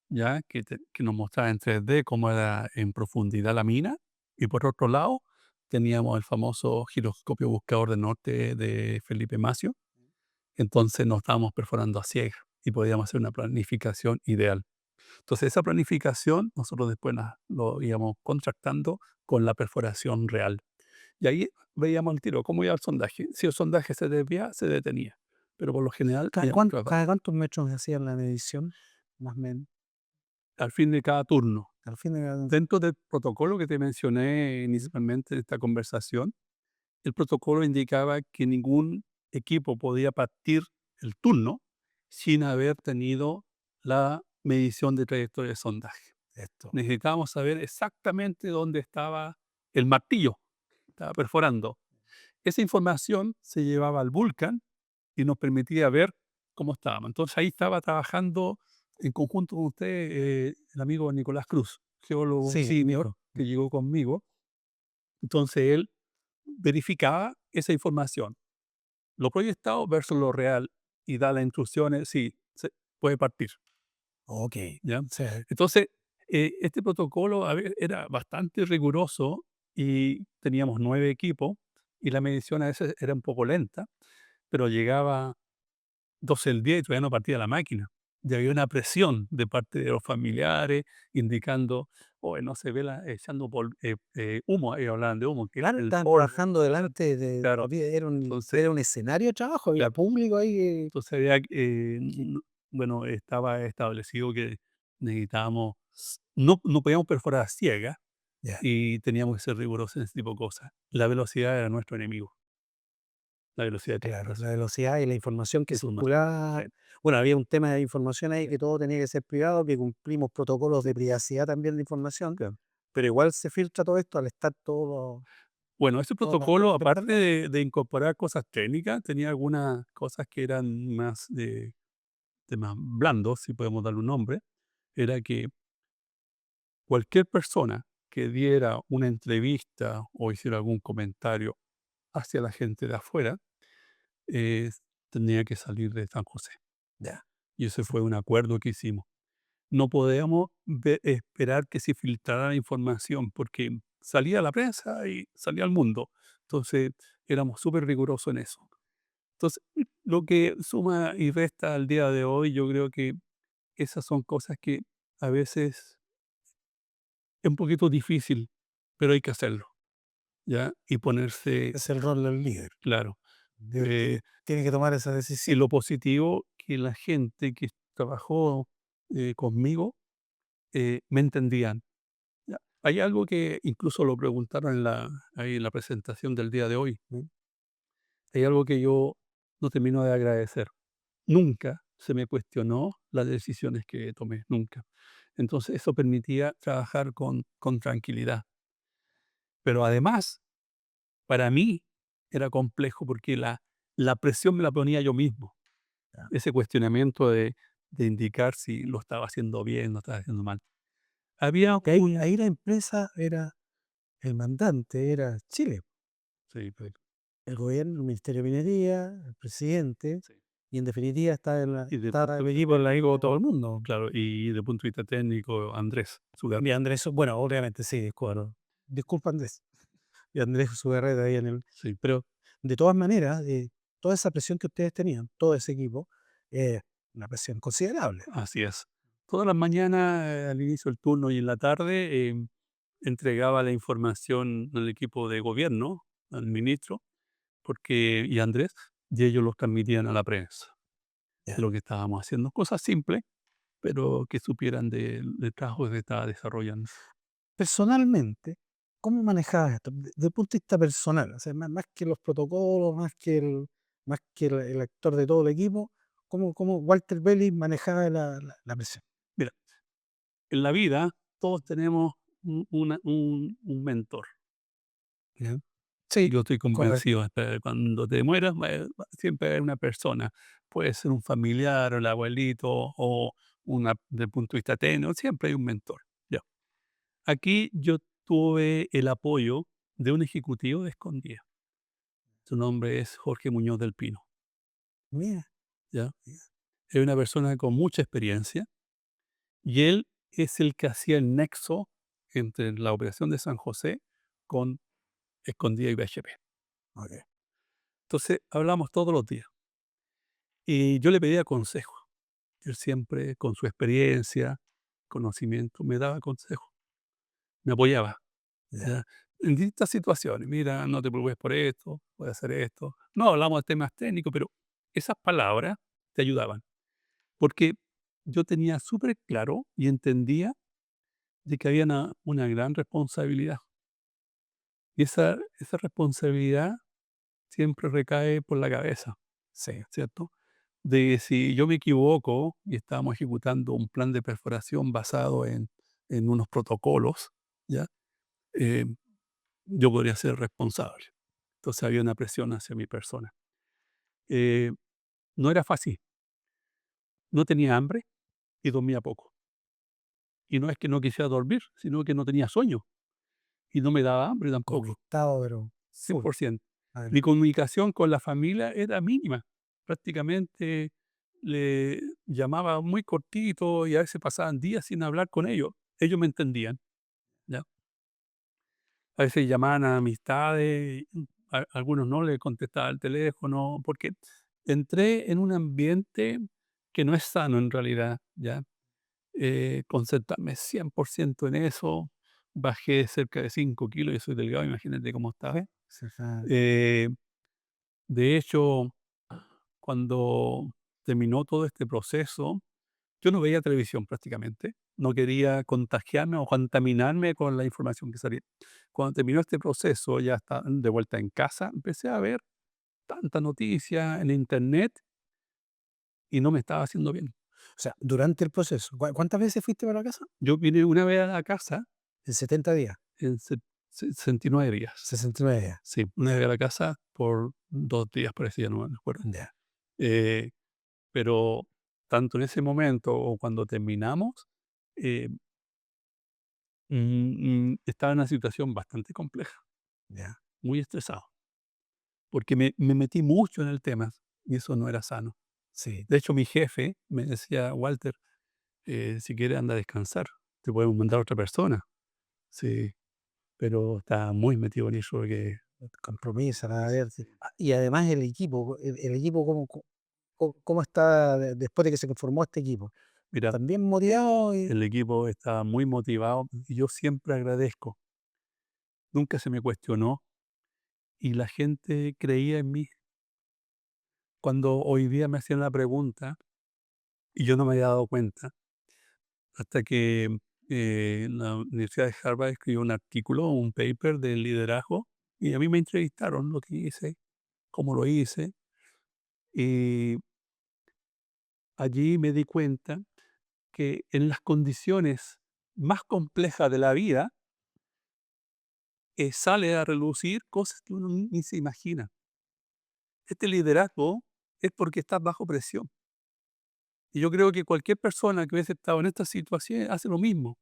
ya que nos mostraba en 3D cómo era en profundidad la mina, y por otro lado teníamos el famoso giroscopio buscador de norte de Felipe Macio. Entonces nos estábamos perforando a ciegas y podíamos hacer una planificación ideal. Entonces, esa planificación nosotros después lo íbamos contractando con la perforación real. Y ahí veíamos el tiro, cómo iba el sondaje. Si el sondaje se desvía, se detenía. Pero por lo general, ¿Cada cuántos metros hacían la medición? Más o menos. al fin de cada turno. Al fin de cada. Dentro del protocolo que te mencioné inicialmente de esta conversación, el protocolo indicaba que ningún equipo podía partir el turno sin haber tenido la medición de trayectoria de sondaje. Esto. Necesitábamos saber exactamente dónde estaba el martillo, estaba perforando. Esa información se llevaba al Vulcan y nos permitía ver cómo estábamos. Entonces ahí estaba trabajando en conjunto con usted, el amigo Nicolás Cruz, geólogo Sí, senior que llegó conmigo. Entonces él verificaba esa información, lo proyectado versus lo real, y da las instrucciones, sí, se puede partir. ok. ¿Ya? Sí, Entonces, este protocolo era bastante riguroso y teníamos 9 equipos y la medición a veces era un poco lenta, pero llegaba 12 el día y todavía no partía la máquina. Y había una presión de parte de los familiares indicando, oye, no se ve echando humo, ellos hablaban de humo, que claro, el estaban polvo, trabajando delante de, claro. Entonces, era un escenario de trabajo, había claro, público ahí entonces había, bueno, estaba establecido que necesitábamos, no podíamos perforar a ciegas ya, y teníamos que ser rigurosos en ese tipo de cosas. La velocidad era nuestro enemigo, la velocidad de claro, la traslación, velocidad y la información que información. circulaba. Sí, Bueno, había un tema de información ahí que todo tenía que ser privado, que cumplimos protocolos de privacidad también de información, claro. pero igual se filtra todo esto al estar Bueno, ese todos los datos protocolo, aparte internos. de incorporar cosas técnicas, tenía algunas cosas que eran más de más blandos, si podemos darle un nombre. Era que cualquier persona que diera una entrevista o hiciera algún comentario hacia la gente de afuera, eh, tenía que salir de San José. Ya, Y ese fue un acuerdo que hicimos. No podíamos esperar que se filtrara la información porque salía a la prensa y salía al mundo. Entonces, éramos súper rigurosos en eso. Entonces, lo que suma y resta al día de hoy, yo creo que esas son cosas que a veces es un poquito difícil, pero hay que hacerlo, ¿ya? Y ponerse es el rol del líder. claro. Que Eh, tiene que tomar esa y decisión. lo positivo, que la gente que trabajó, conmigo, me entendían. Ya. Hay algo que incluso lo preguntaron ahí en la presentación del día de hoy. ¿Mm? Hay algo que yo no termino de agradecer. Nunca se me cuestionó las decisiones que tomé, nunca. Entonces eso permitía trabajar con tranquilidad. Pero además, para mí era complejo porque la presión me la ponía yo mismo. Ya. Ese cuestionamiento de indicar si lo estaba haciendo bien, lo estaba haciendo mal. Había Que ahí, un... ahí la empresa era el mandante, era Chile, Sí, el gobierno, el Ministerio de Minería, el presidente, sí. y en definitiva Y de está punto el de vista equipo en la IVO técnico, todo el mundo. claro, y de punto de vista técnico, Andrés Sugar. Y Andrés, bueno, obviamente sí, disculpa, disculpa Andrés, y Andrés Sugarreta ahí en el... Sí, Pero de todas maneras, toda esa presión que ustedes tenían, todo ese equipo, es una presión considerable. así es. Todas las mañanas, al inicio del turno y en la tarde, entregaba la información al equipo de gobierno, al ministro, porque, y a Andrés, y ellos los transmitían a la prensa de Ya. lo que estábamos haciendo. Cosas simples, pero que supieran del trabajo que se estaba desarrollando. Personalmente, ¿cómo manejabas esto? Desde el punto de vista personal, o sea, más que los protocolos, más que el actor de todo el equipo, ¿cómo Walter Belli manejaba la presión? Mira, en la vida todos tenemos un mentor. ¿Ya? Sí, Yo estoy correcto. convencido, cuando te mueras, siempre hay una persona, puede ser un familiar, o el abuelito, o una, del punto de vista técnico, siempre hay un mentor. Ya. Aquí yo tuve el apoyo de un ejecutivo de Escondida. Su nombre es Jorge Muñoz del Pino. Mira, ¿Ya? Es una persona con mucha experiencia y él es el que hacía el nexo entre la operación de San José con Escondida y BHP. ok, Entonces hablamos todos los días y yo le pedía consejo. Él siempre, con su experiencia, conocimiento, me daba consejos, me apoyaba, ya, ¿ya? En distintas situaciones. Mira, no te preocupes por esto, puedes hacer esto. No hablamos de temas técnicos, pero esas palabras te ayudaban. Porque yo tenía súper claro y entendía de que había una gran responsabilidad. Y esa responsabilidad siempre recae por la cabeza, sí, ¿cierto? De si yo me equivoco y estábamos ejecutando un plan de perforación basado en unos protocolos, ¿ya? Eh, yo podría ser responsable. Entonces había una presión hacia mi persona. Eh, no era fácil. No tenía hambre y dormía poco. Y no es que no quisiera dormir, sino que no tenía sueño y no me daba hambre tampoco, conectado, pero full. 100%. A ver, Mi comunicación con la familia era mínima. Prácticamente le llamaba muy cortito y a veces pasaban días sin hablar con ellos. Ellos me entendían, ¿ya? A veces llamaban a amistades, y algunos no les contestaba el teléfono, porque entré en un ambiente que no es sano en realidad, ¿ya? Concentrarme 100% en eso, bajé cerca de 5 kilos, yo soy delgado, imagínate cómo estaba. se fa- Eh, de hecho, cuando terminó todo este proceso, yo no veía televisión prácticamente, no quería contagiarme o contaminarme con la información que salía. Cuando terminó este proceso, ya está de vuelta en casa, empecé a ver tanta noticia en internet y no me estaba haciendo bien. O sea, durante el proceso, ¿cuántas veces fuiste para la casa? Yo vine una vez a la casa En 70 días, en 69 días. 69 días. Sí, una vez a la casa por 2 días, parece, ya no me acuerdo. Ya, Eh, pero tanto en ese momento o cuando terminamos, eh, estaba en una situación bastante compleja, ya, muy estresado, porque me metí mucho en el tema y eso no era sano. sí. De hecho, mi jefe me decía: "Walter, si quieres anda a descansar, te podemos mandar a otra persona". Sí, pero estaba muy metido en eso que Compromiso, nada que compromiso, ver. sí. Y además el equipo, ¿cómo está después de que se conformó este equipo? Mira, También motivado y el equipo estaba muy motivado y yo siempre agradezco. Nunca se me cuestionó y la gente creía en mí. Cuando hoy día me hacían la pregunta y yo no me había dado cuenta, hasta que la Universidad de Harvard escribió un artículo, un paper de liderazgo, y a mí me entrevistaron lo que hice, cómo lo hice, y allí me di cuenta que en las condiciones más complejas de la vida sale a relucir cosas que uno ni se imagina. Este liderazgo es porque estás bajo presión. Y yo creo que cualquier persona que hubiese estado en esta situación hace lo mismo.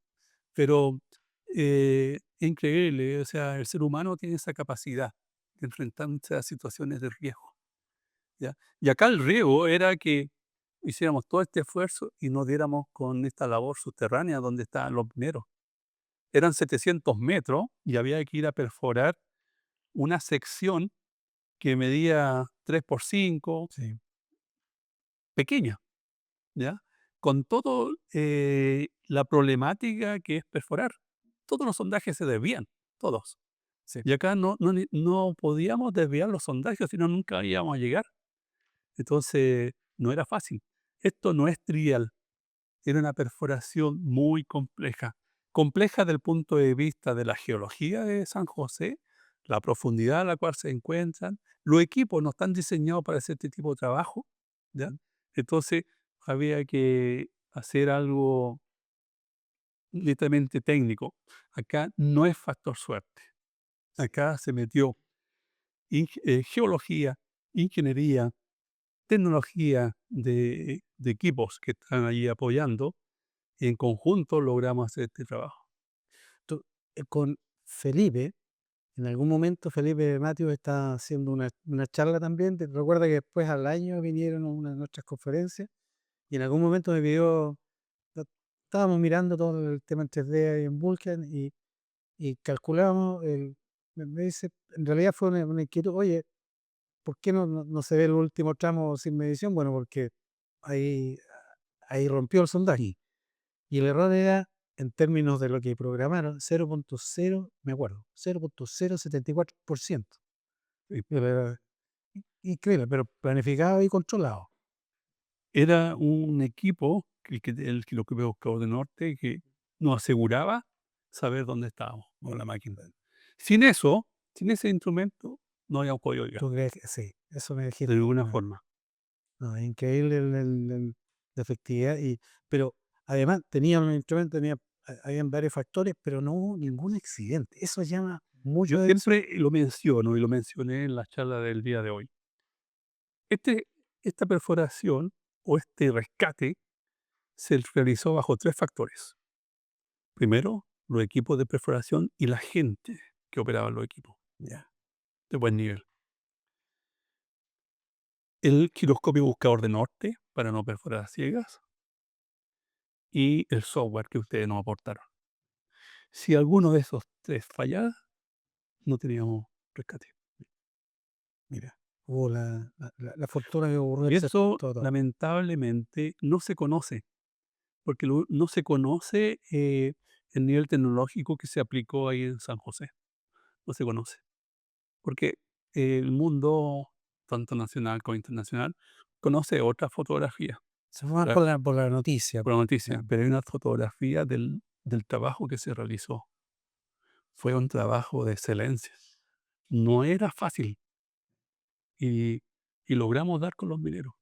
Pero es increíble, o sea, el ser humano tiene esa capacidad de enfrentarse a situaciones de riesgo, ¿ya? Y acá el riesgo era que hiciéramos todo este esfuerzo y nos diéramos con esta labor subterránea donde estaban los mineros. Eran 700 metros y había que ir a perforar una sección que medía 3 por 5, Sí. pequeña, ¿ya? Con todo la problemática que es perforar. Todos los sondajes se desvían, todos. Sí. Y acá no podíamos desviar los sondajes, si no nunca íbamos a llegar. Entonces, no era fácil. Esto no es trivial, era una perforación muy compleja. Compleja desde el punto de vista de la geología de San José, la profundidad a la cual se encuentran. Los equipos no están diseñados para hacer este tipo de trabajo, ¿ya? Entonces, había que hacer algo netamente técnico. Acá no es factor suerte. Acá se metió geología, ingeniería, tecnología de equipos que están allí apoyando, y en conjunto logramos hacer este trabajo. Tú, con Felipe, en algún momento Felipe Matios está haciendo una charla también. Recuerda que después al año vinieron a una de nuestras conferencias y en algún momento me pidió, ta- estábamos mirando todo el tema en 3D ahí en Vulkan y calculamos, me dice, en realidad fue una inquietud, oye, ¿por qué no se ve el último tramo sin medición? Bueno, porque ahí, ahí rompió el sondaje. Y el error era, en términos de lo que programaron, 0,0, me acuerdo, 0,074%. Y Pero, increíble, pero planificado y controlado. era un equipo, lo que veo de Norte, que nos aseguraba saber dónde estábamos con la máquina. Sin eso, sin ese instrumento, no habíamos podido llegar, ¿Tú crees que sí? Eso me de dijiste. ninguna No, forma. no, es increíble la efectividad. Pero además tenía un instrumento, habían varios factores, pero no hubo ningún accidente. Eso llama mucho Yo la atención. siempre lo menciono y lo mencioné en la charla del día de hoy. Este, esta perforación o este rescate se realizó bajo 3 factores. Primero, los equipos de perforación y la gente que operaba los equipos Ya. de buen nivel. El giroscopio buscador de norte para no perforar a ciegas y el software que ustedes nos aportaron. Si alguno de esos 3 fallaba, no teníamos rescate. Mira, hubo la fortuna que ocurrió Y eso todo. lamentablemente no se conoce, porque no se conoce el nivel tecnológico que se aplicó ahí en San José. No se conoce. Porque el mundo, tanto nacional como internacional, conoce otra fotografía, Se fue más la por la noticia. por la noticia, Ya. pero hay una fotografía del trabajo que se realizó. Fue un trabajo de excelencia. No era fácil y y logramos dar con los mineros.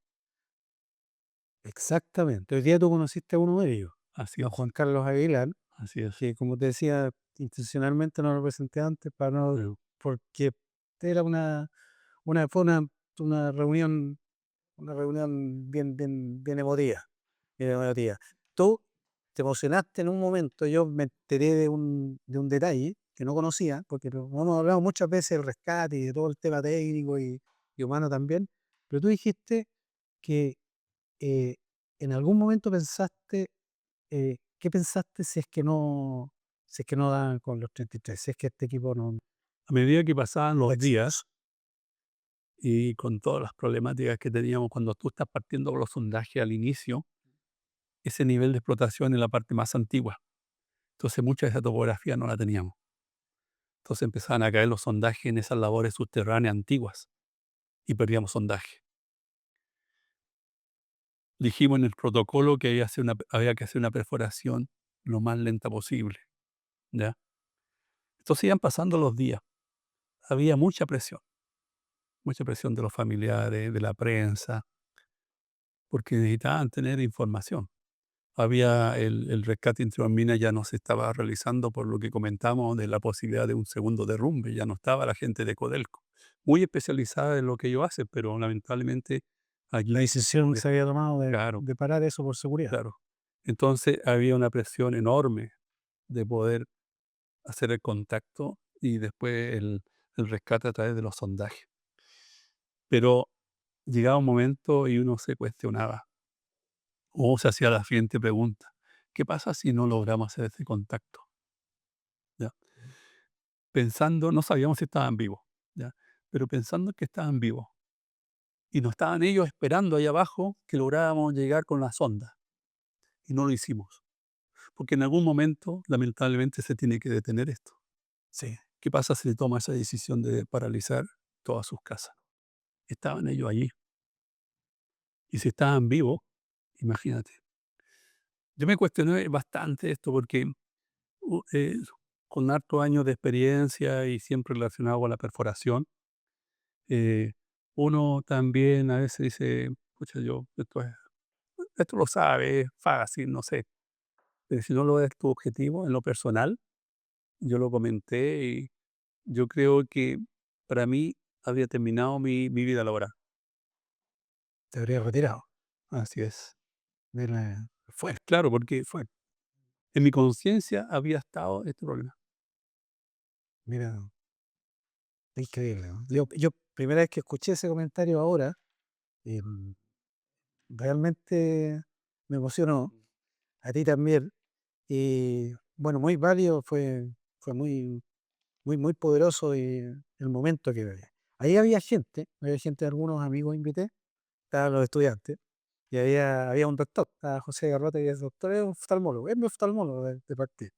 Exactamente. Hoy día tú conociste a uno de ellos, Así a es, Juan Carlos Aguilar, así es. que como te decía, intencionalmente no lo presenté antes para no, Pero porque era fue una reunión bien emotiva, bien emotiva. Tú te emocionaste en un momento, yo me enteré de un detalle que no conocía, porque hemos hablado muchas veces del rescate y de todo el tema técnico y humano también, pero tú dijiste que eh, en algún momento pensaste, ¿qué pensaste si es que no daban con los 33? Si es que este equipo no a medida que pasaban fue los exitoso. días y con todas las problemáticas que teníamos cuando tú estás partiendo con los sondajes al inicio, ese nivel de explotación en la parte más antigua. Entonces, mucha de esa topografía no la teníamos. Entonces empezaban a caer los sondajes en esas labores subterráneas antiguas y perdíamos sondaje. Dijimos en el protocolo que había que hacer una perforación lo más lenta posible, ¿ya? Entonces iban pasando los días. Había mucha presión de los familiares, de la prensa. porque necesitaban tener información. Había el rescate intraminera ya no se estaba realizando por lo que comentamos de la posibilidad de un segundo derrumbe, ya no estaba la gente de Codelco, muy especializada en lo que ellos hacen, pero lamentablemente La aquí decisión que de se había tomado claro, de parar eso por seguridad. claro. Entonces había una presión enorme de poder hacer el contacto y después el rescate a través de los sondajes. Pero llegaba un momento y uno se cuestionaba, o se hacía la siguiente pregunta: ¿qué pasa si no logramos hacer ese contacto? ¿Ya? Pensando, no sabíamos si estaban vivos, ¿ya? Pero pensando que estaban vivos y nos estaban ellos esperando ahí abajo que lográramos llegar con la sonda y no lo hicimos, porque en algún momento lamentablemente se tiene que detener esto. Sí, ¿Qué pasa si se toma esa decisión de paralizar todas sus casas? Estaban ellos allí y si estaban vivos, imagínate. Yo me cuestioné bastante esto porque u con hartos años de experiencia y siempre relacionado con la perforación, eh, uno también a veces dice: "Pucha, yo esto lo sabe, es fácil, no sé". Pero si no lo es tu objetivo en lo personal, yo lo comenté y yo creo que para mí había terminado mi vida laboral. te habría retirado Así es. de la fuerte. Claro, porque fue en mi conciencia había estado este problema. Mira, increíble, ¿no? Yo primera vez que escuché ese comentario ahora, em, realmente me emocionó, a ti también, y bueno, muy válido, fue muy, muy poderoso y el momento que viví. Ahí había gente, algunos amigos invité, estaban los estudiantes, y había un doctor, estaba José Garrote, que es doctor, es mi oftalmólogo de partida,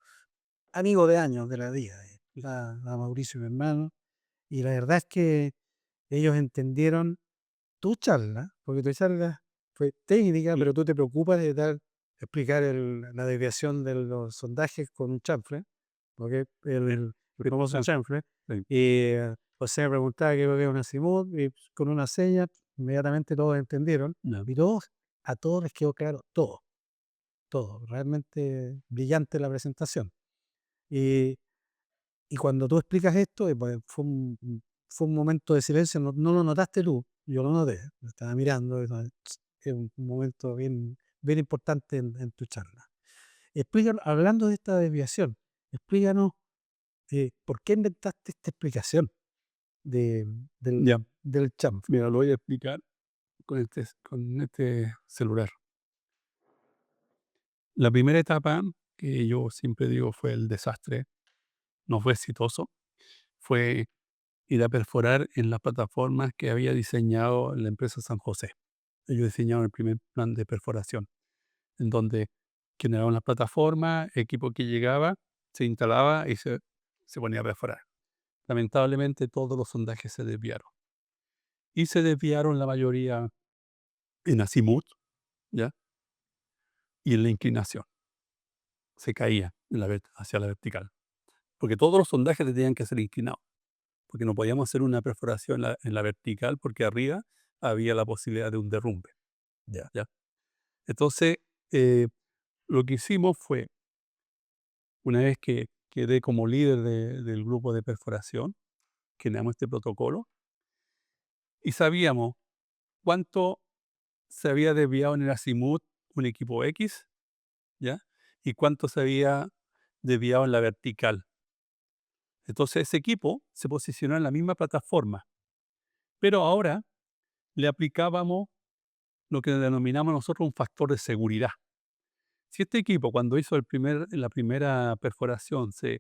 amigo de años de la vida, a Mauricio, mi hermano, y la verdad es que ellos entendieron tu charla, porque tu charla fue técnica, Sí, pero tú te preocupas de explicar la desviación de los sondajes con un chanfle, porque el famoso ah, chanfle, sí, y José me preguntaba qué era una simut, y con una seña, inmediatamente todos entendieron, ya, y a todos les quedó claro, todo, realmente brillante la presentación. Y, y cuando tú explicas esto, pues, fue un momento de silencio, no lo notaste tú, yo lo noté, me estaba mirando, es un momento bien importante en tu charla. Explícanos, hablando de esta desviación, explícanos por qué inventaste esta explicación de, ya. del chanfle. Mira, lo voy a explicar con este celular. La primera etapa, que yo siempre digo fue el desastre, no fue exitoso, fue ir a perforar en las plataformas que había diseñado la empresa San José. Ellos diseñaron el primer plan de perforación, en donde generaban las plataformas, equipo que llegaba, se instalaba y se ponía a perforar. Lamentablemente todos los sondajes se desviaron. Y se desviaron la mayoría en azimut, ¿ya? Y en la inclinación. Se caía hacia la vertical. Porque todos los sondajes tenían que ser inclinados, porque no podíamos hacer una perforación en la vertical, porque arriba había la posibilidad de un derrumbe, Ya. ¿ya? Entonces, eh, lo que hicimos fue, una vez que quedé como líder del grupo de perforación, generamos este protocolo y sabíamos cuánto se había desviado en el azimut un equipo X, ¿ya? Y cuánto se había desviado en la vertical. Entonces, ese equipo se posicionó en la misma plataforma, pero ahora le aplicábamos lo que denominamos nosotros un factor de seguridad. Si este equipo, cuando hizo la primera perforación, se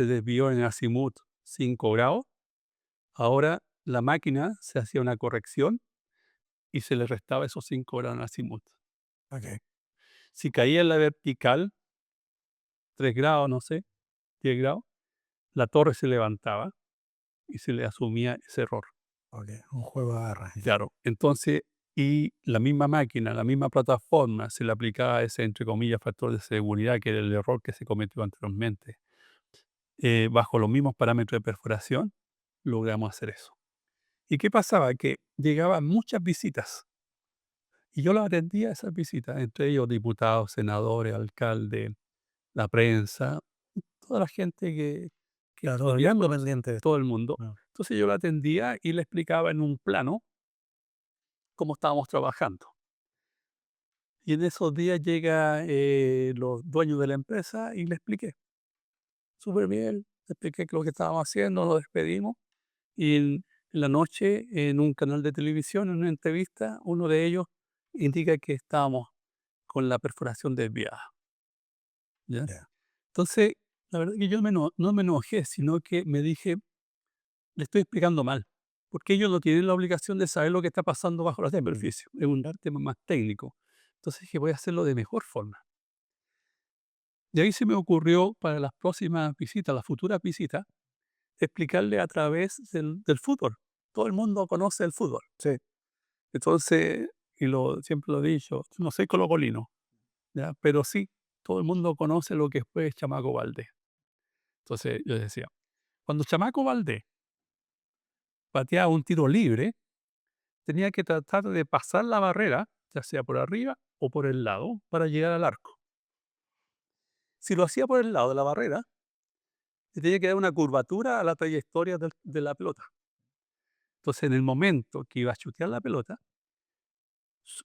desvió en azimut 5 grados, ahora la máquina se hacía una corrección y se le restaba esos 5 grados en azimut. Ok, Si caía en la vertical, 3 grados, no sé, 10 grados, la torre se levantaba y se le asumía ese error. ok, un juego de barras. Claro, entonces, y la misma máquina, la misma plataforma, se le aplicaba ese, entre comillas, factor de seguridad, que era el error que se cometió anteriormente. Bajo los mismos parámetros de perforación, logramos hacer eso. ¿Y qué pasaba? Que llegaban muchas visitas Y yo los atendía a esas visitas, entre ellos diputados, senadores, alcaldes, la prensa, toda la gente que Claro, todo el podía mundo conocer, pendiente de esto. todo el mundo. Claro. Entonces yo lo atendía y le explicaba en un plano cómo estábamos trabajando. Y en esos días llega los dueños de la empresa y le expliqué. Súper bien, le expliqué lo que estábamos haciendo, nos despedimos. Y en la noche, en un canal de televisión, en una entrevista, uno de ellos indica que estábamos con la perforación desviada, ¿ya? Ya. Entonces, la verdad que yo no me enojé, sino que me dije, le estoy explicando mal, porque ellos no tienen la obligación de saber lo que está pasando bajo la Mm, superficie, es un claro. tema más técnico. Entonces dije, voy a hacerlo de mejor forma. Y ahí se me ocurrió para las próximas visitas, las futuras visitas, explicarle a través del fútbol. Todo el mundo conoce el fútbol. Sí. Entonces, siempre lo he dicho, no soy colocolino, ¿ya? Pero sí, todo el mundo conoce lo que fue Chamaco Valdés. Entonces yo decía, cuando Chamaco Valdés pateaba un tiro libre, tenía que tratar de pasar la barrera, ya sea por arriba o por el lado, para llegar al arco. Si lo hacía por el lado de la barrera, le tenía que dar una curvatura a la trayectoria de la pelota. Entonces, en el momento que iba a chutear la pelota,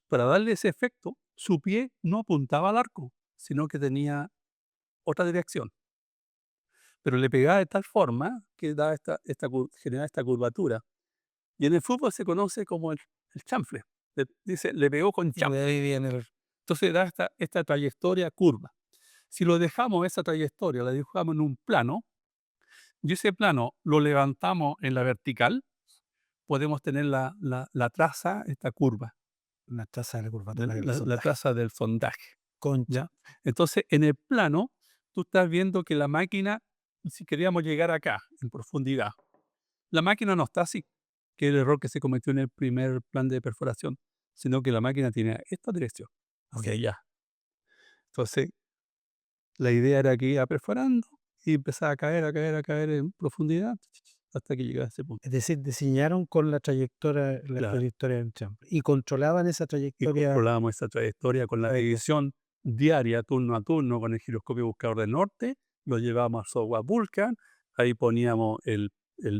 para darle ese efecto, su pie no apuntaba al arco, sino que tenía otra dirección. Pero le pegaba de tal forma que daba generaba esta curvatura. Y en el fútbol se conoce como el chanfle. Dice, le pegó con Y de chanfle. ahí viene el. Entonces da esta trayectoria curva. Si lo dejamos, esa trayectoria, la dibujamos en un plano, y ese plano lo levantamos en la vertical, podemos tener la traza, esta curva, Una tasa de la curvatura del la sondaje. traza del sondaje, Concha. ¿ya? Entonces, en el plano, tú estás viendo que la máquina, si queríamos llegar acá, en profundidad, la máquina no está así, que es el error que se cometió en el primer plan de perforación, sino que la máquina tiene esta dirección, Ok. hacia allá. Entonces, la idea era que iba perforando y empezaba a caer, a caer, a caer en profundidad hasta que llegaba a ese punto. Es decir, diseñaron con la Claro. trayectoria del champ y controlaban esa Y trayectoria. controlábamos esa trayectoria con la A ver, división diaria, turno a turno, con el giroscopio buscador del norte, lo llevábamos al software Vulkan, ahí poníamos el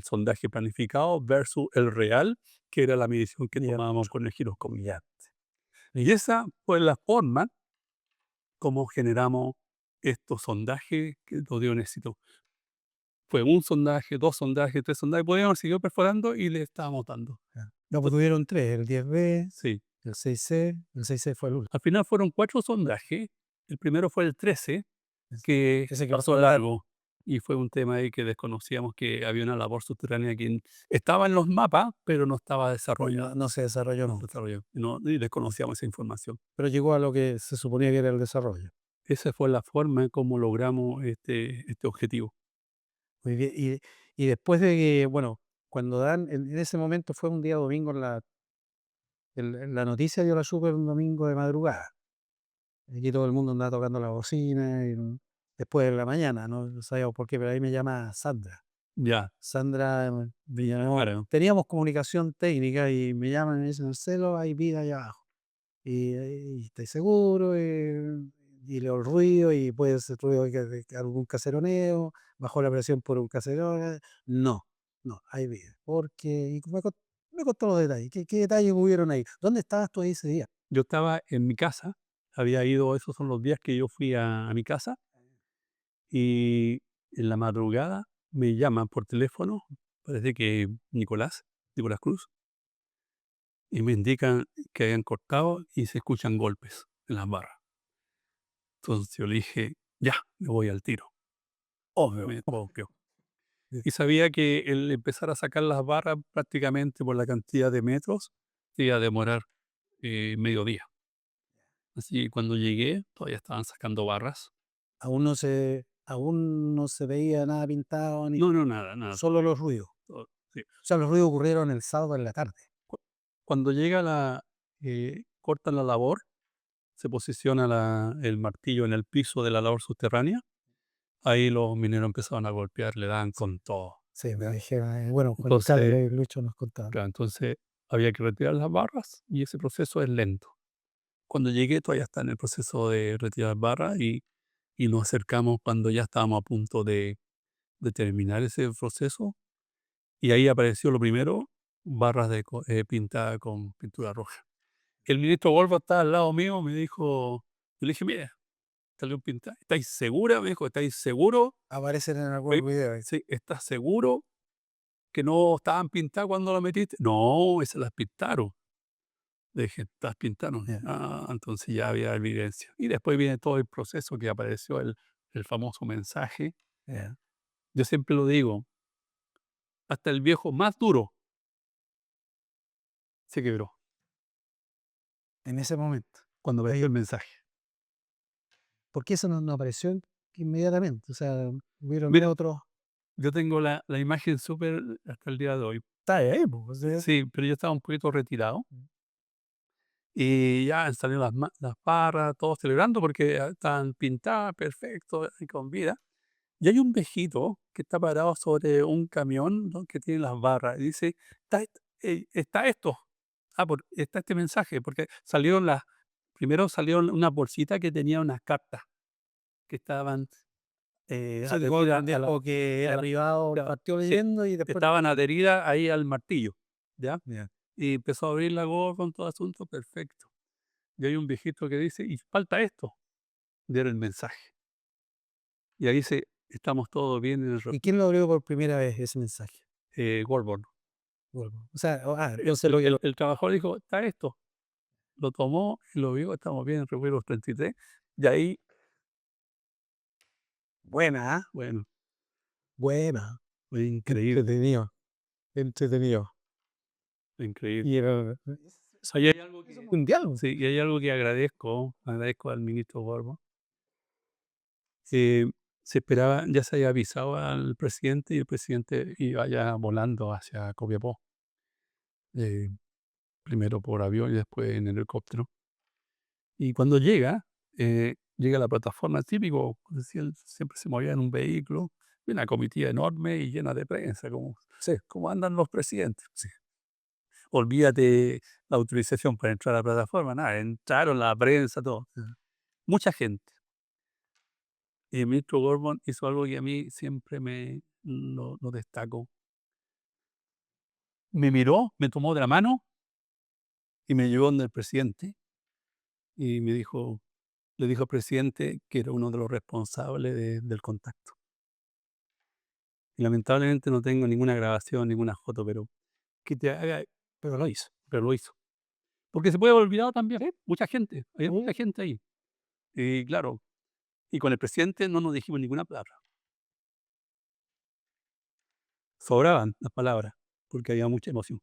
sondaje planificado versus el real, que era la medición que ya, tomábamos con el giroscopio. ya. Y esa fue la forma como generamos estos sondajes que nos dio un éxito. Fue un sondaje, 2 sondajes, 3 sondajes, podíamos seguir perforando y le estábamos dando. Ya. No, pues Entonces, tuvieron tres, el 10B, sí, el 6C, el 6C fue el último. al final fueron 4 sondajes, el primero fue el 13, Es- que Ese que pasó largo, y fue un tema ahí que desconocíamos, que había una labor subterránea que estaba en los mapas, pero no estaba no, desarrollada. no se desarrolló No se nunca, desarrolló, y desconocíamos esa información. pero llegó a lo que se suponía que era el desarrollo. Esa fue la forma en cómo logramos este objetivo. Muy bien. Y después de que, bueno, cuando dan, en ese momento fue un día domingo, la noticia yo la supe un domingo de madrugada. Aquí todo el mundo andaba tocando la bocina y después de la mañana, no sabíamos por qué, pero ahí me llama Sandra. Ya, Sandra me llamó, claro, teníamos comunicación técnica y me llaman y me dicen, Marcelo, hay vida allá abajo. Y estoy seguro, y leo el ruido y puede ser ruido de algún caseroneo, bajó la presión por un caserón. No, no, hay vida. Porque, y me contó los detalles. ¿Qué detalles hubieron ahí? ¿Dónde estabas tú ahí ese día? yo estaba en mi casa, había ido, esos son los días que yo fui a mi casa, y en la madrugada me llaman por teléfono, parece que Nicolás Cruz, y me indican que habían cortado y se escuchan golpes en las barras. Entonces yo le dije, ya, me voy al tiro. Obvio. Me obvio. Y sabía que el empezar a sacar las barras prácticamente por la cantidad de metros se iba a demorar mediodía. Así que cuando llegué, todavía estaban sacando barras. Aún no se veía nada pintado, ni No, no, nada, nada. solo los ruidos. Sí. O sea, los ruidos ocurrieron el sábado en la tarde. Cu- Cuando llega cortan la labor, se posiciona el martillo en el piso de la labor subterránea. Ahí los mineros empezaron a golpear, le daban con todo. Sí, me dijeron, bueno, claro, Entonces, Lucho nos contaba. claro, entonces había que retirar las barras y ese proceso es lento. Cuando llegué todavía está en el proceso de retirar barras y nos acercamos cuando ya estábamos a punto de terminar ese proceso y ahí apareció lo primero, barras pintadas con pintura roja. El ministro Golfo estaba al lado mío, me dijo, yo le dije, mira, salió pintada. ¿Estáis segura? Me dijo, ¿estáis seguro? Aparecen en Oye, algunos videos. sí, ¿estás seguro que no estaban pintadas cuando la metiste? No, esas las pintaron. Le dije, ¿las pintaron? Ya, Ah, entonces ya había evidencia. Y después viene todo el proceso que apareció el famoso mensaje. ya. Yo siempre lo digo, hasta el viejo más duro se quebró En ese momento. cuando apareció el mensaje. ¿Por qué eso no apareció inmediatamente? O sea, hubieron Mira, otros. yo tengo la imagen súper hasta el día de hoy. Está ahí, pues, o sea, Sí, pero yo estaba un poquito retirado y ya salieron las barras, todos celebrando porque estaban pintadas, perfecto, y con vida. Y hay un viejito que está parado sobre un camión, ¿no?, que tiene las barras y dice, está esto, está este mensaje, porque primero salieron una bolsita que tenía unas cartas que estaban sí, como adheridas a dijo que a era la, privado, ya, partió sí, leyendo y después. estaban adheridas ahí al martillo, ¿ya? Ya. Y empezó a abrir la gorra con todo asunto, perfecto. Y hay un viejito que dice, y falta esto, dieron el mensaje. Y ahí dice, estamos todos bien en el ¿Y quién lo abrió por primera vez ese mensaje? Gorbon. Volvo. O sea, El, entonces lo que el trabajador dijo, está esto. Lo tomó y lo vio, estamos bien en Revuelos 33. Y ahí, buena, ¿ah? bueno, Buena. fue increíble, Entretenido, entretenido. increíble. Y era Ahí hay algo eso que, mundial. sí, y hay algo que agradezco al ministro Gorbon. Se esperaba, ya se había avisado al presidente y el presidente iba ya volando hacia Copiapó, eh, primero por avión y después en helicóptero. Y cuando llega a la plataforma típico, pues, si él siempre se movía en un vehículo, y una comitiva enorme y llena de prensa, como andan los presidentes. Sí. Olvídate la autorización para entrar a la plataforma, nada, entraron la prensa, todo. Mucha gente. Y el ministro Gorbon hizo algo que a mí siempre lo destaco. Me miró, me tomó de la mano y me llevó donde el presidente y le dijo al presidente que era uno de los responsables del contacto. Y lamentablemente no tengo ninguna grabación, ninguna foto, pero que te haga, pero lo hizo. Porque se puede haber olvidado también, mucha gente, había mucha gente ahí. Y claro, y con el presidente no nos dijimos ninguna palabra. Sobraban las palabras, porque había mucha emoción.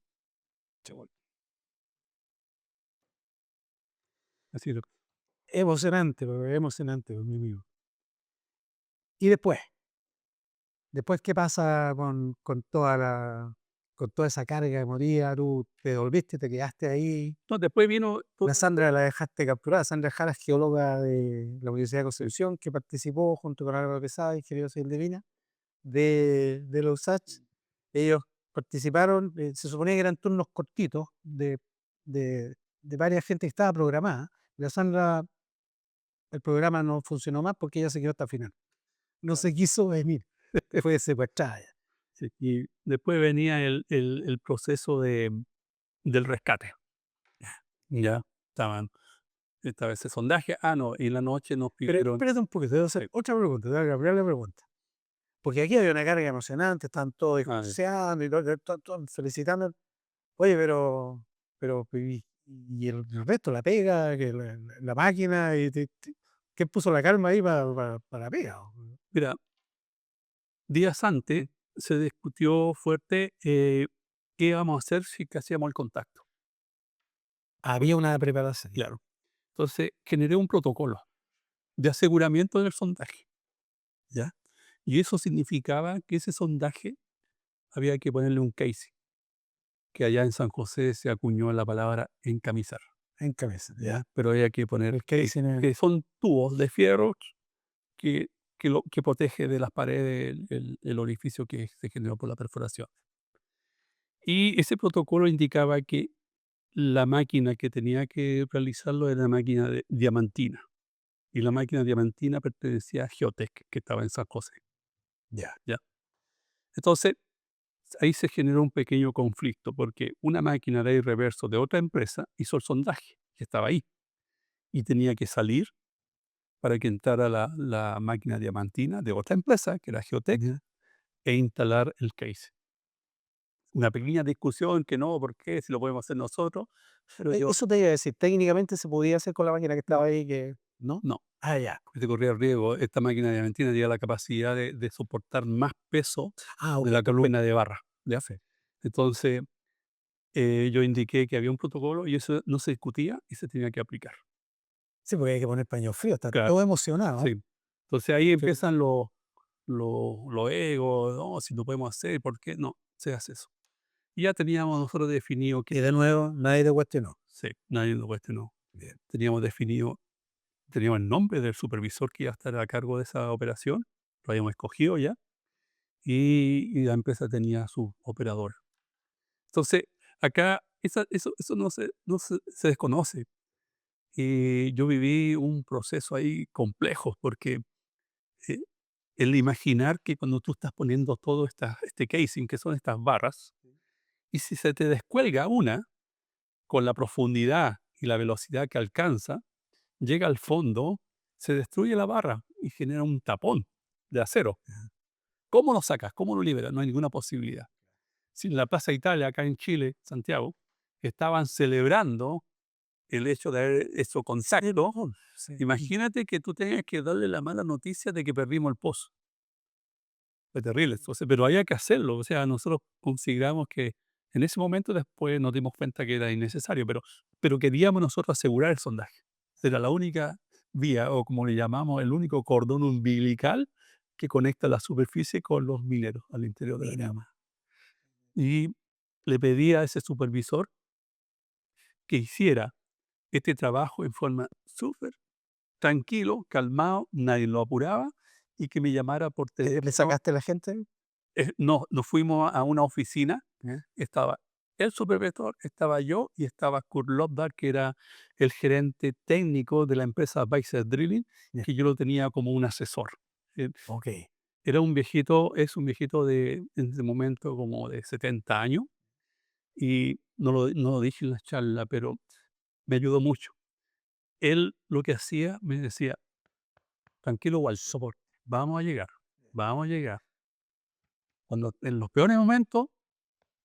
Seguro. Así es lo que. Emocionante, pues, mi amigo. Y después, ¿qué pasa con toda esa carga emotiva? Tú te devolviste, te quedaste ahí. No, después vino La Sandra la dejaste capturada. Sandra Jara es geóloga de la Universidad de Concepción que participó junto con Álvaro Quesada, ingeniero civil de Mina, de los USACH. Ellos participaron, se suponía que eran turnos cortitos de varias gente que estaba programada. La Sandra, el programa no funcionó más porque ella se quedó hasta el final. No se quiso venir, fue secuestrada ya. Sí, y después venía el proceso del rescate. Ya estaban, estaba ese sondaje. Ah, no, y en la noche nos Pero pidieron. espérate un poquito, te voy a Sí, hacer otra pregunta, te voy a cambiar la pregunta. Porque aquí había una carga emocionante, están todos ah, discurseando y todos felicitando. Oye, pero y el resto, la pega, que la máquina, ¿quién puso la calma ahí para la pega? mira, días antes se discutió fuerte qué íbamos a hacer si que hacíamos el contacto. Había una preparación. Claro. Entonces generé un protocolo de aseguramiento del sondaje. ¿Ya? Y eso significaba que ese sondaje había que ponerle un casing, que allá en San José se acuñó la palabra encamisar. En cabeza, ¿Ya? ya. Pero había que poner El que dicen que son tubos de fierro que, que protege de las paredes el orificio que se generó por la perforación. Y ese protocolo indicaba que la máquina que tenía que realizarlo era la máquina diamantina. Y la máquina diamantina pertenecía a Geotec, que estaba en San José. Ya. ¿Ya? Entonces, ahí se generó un pequeño conflicto, porque una máquina de aire reverso de otra empresa hizo el sondaje, que estaba ahí, y tenía que salir para que entrara la máquina diamantina de otra empresa, que era Geotec, Ya. e instalar el case. Una pequeña discusión que no, ¿por qué? Si lo podemos hacer nosotros, pero yo Eso te iba a decir, técnicamente se podía hacer con la máquina que no, estaba ahí, que ¿no? no, Ah, ya. porque se corría el riesgo. Esta máquina diamantina tenía la capacidad de soportar más peso Ah, de la perfecto. columna de barra, ¿ya? Sí. Entonces, yo indiqué que había un protocolo y eso no se discutía y se tenía que aplicar. Sí, porque hay que poner paño frío, está Claro, todo emocionado, ¿ah? sí. Entonces ahí Sí. empiezan los egos, no, si no podemos hacer, ¿por qué? No, se hace eso. Y ya teníamos nosotros definido que Y de nuevo, nadie te cuestionó. sí, nadie lo cuestionó. Bien. Teníamos definido, teníamos el nombre del supervisor que iba a estar a cargo de esa operación, lo habíamos escogido ya, y la empresa tenía su operador. Entonces, acá eso no se desconoce. Y yo viví un proceso ahí complejo, porque eh, el imaginar que cuando tú estás poniendo todo este casing, que son estas barras, y si se te descuelga una, con la profundidad y la velocidad que alcanza, llega al fondo, se destruye la barra y genera un tapón de acero. ¿Cómo lo sacas? ¿Cómo lo liberas? No hay ninguna posibilidad. Si en la Plaza Italia, acá en Chile, Santiago, estaban celebrando el hecho de haber hecho Sí, contacto, no, sí. imagínate que tú tengas que darle la mala noticia de que perdimos el pozo. Fue terrible. Entonces, pero había que hacerlo. O sea, nosotros consideramos que en ese momento después nos dimos cuenta que era innecesario, pero queríamos nosotros asegurar el sondaje. Era la única vía, o como le llamamos, el único cordón umbilical que conecta la superficie con los mineros al interior de la Mira, misma. Y le pedí a ese supervisor que hiciera este trabajo en forma súper tranquilo, calmado, nadie lo apuraba y que me llamara por ¿le teléfono. sacaste a la gente? No, nos fuimos a una oficina, Ya. estaba el supervisor, estaba yo y estaba Kurt Lobdar, que era el gerente técnico de la empresa Weiser Drilling, Ya. que yo lo tenía como un asesor. Eh, Ok. Era un viejito, es un viejito de, en ese momento, como de 70 años, y no lo dije en la charla, pero me ayudó mucho. Él lo que hacía, me decía, tranquilo, Walter, Soporte. vamos a llegar, vamos a llegar. Cuando en los peores momentos,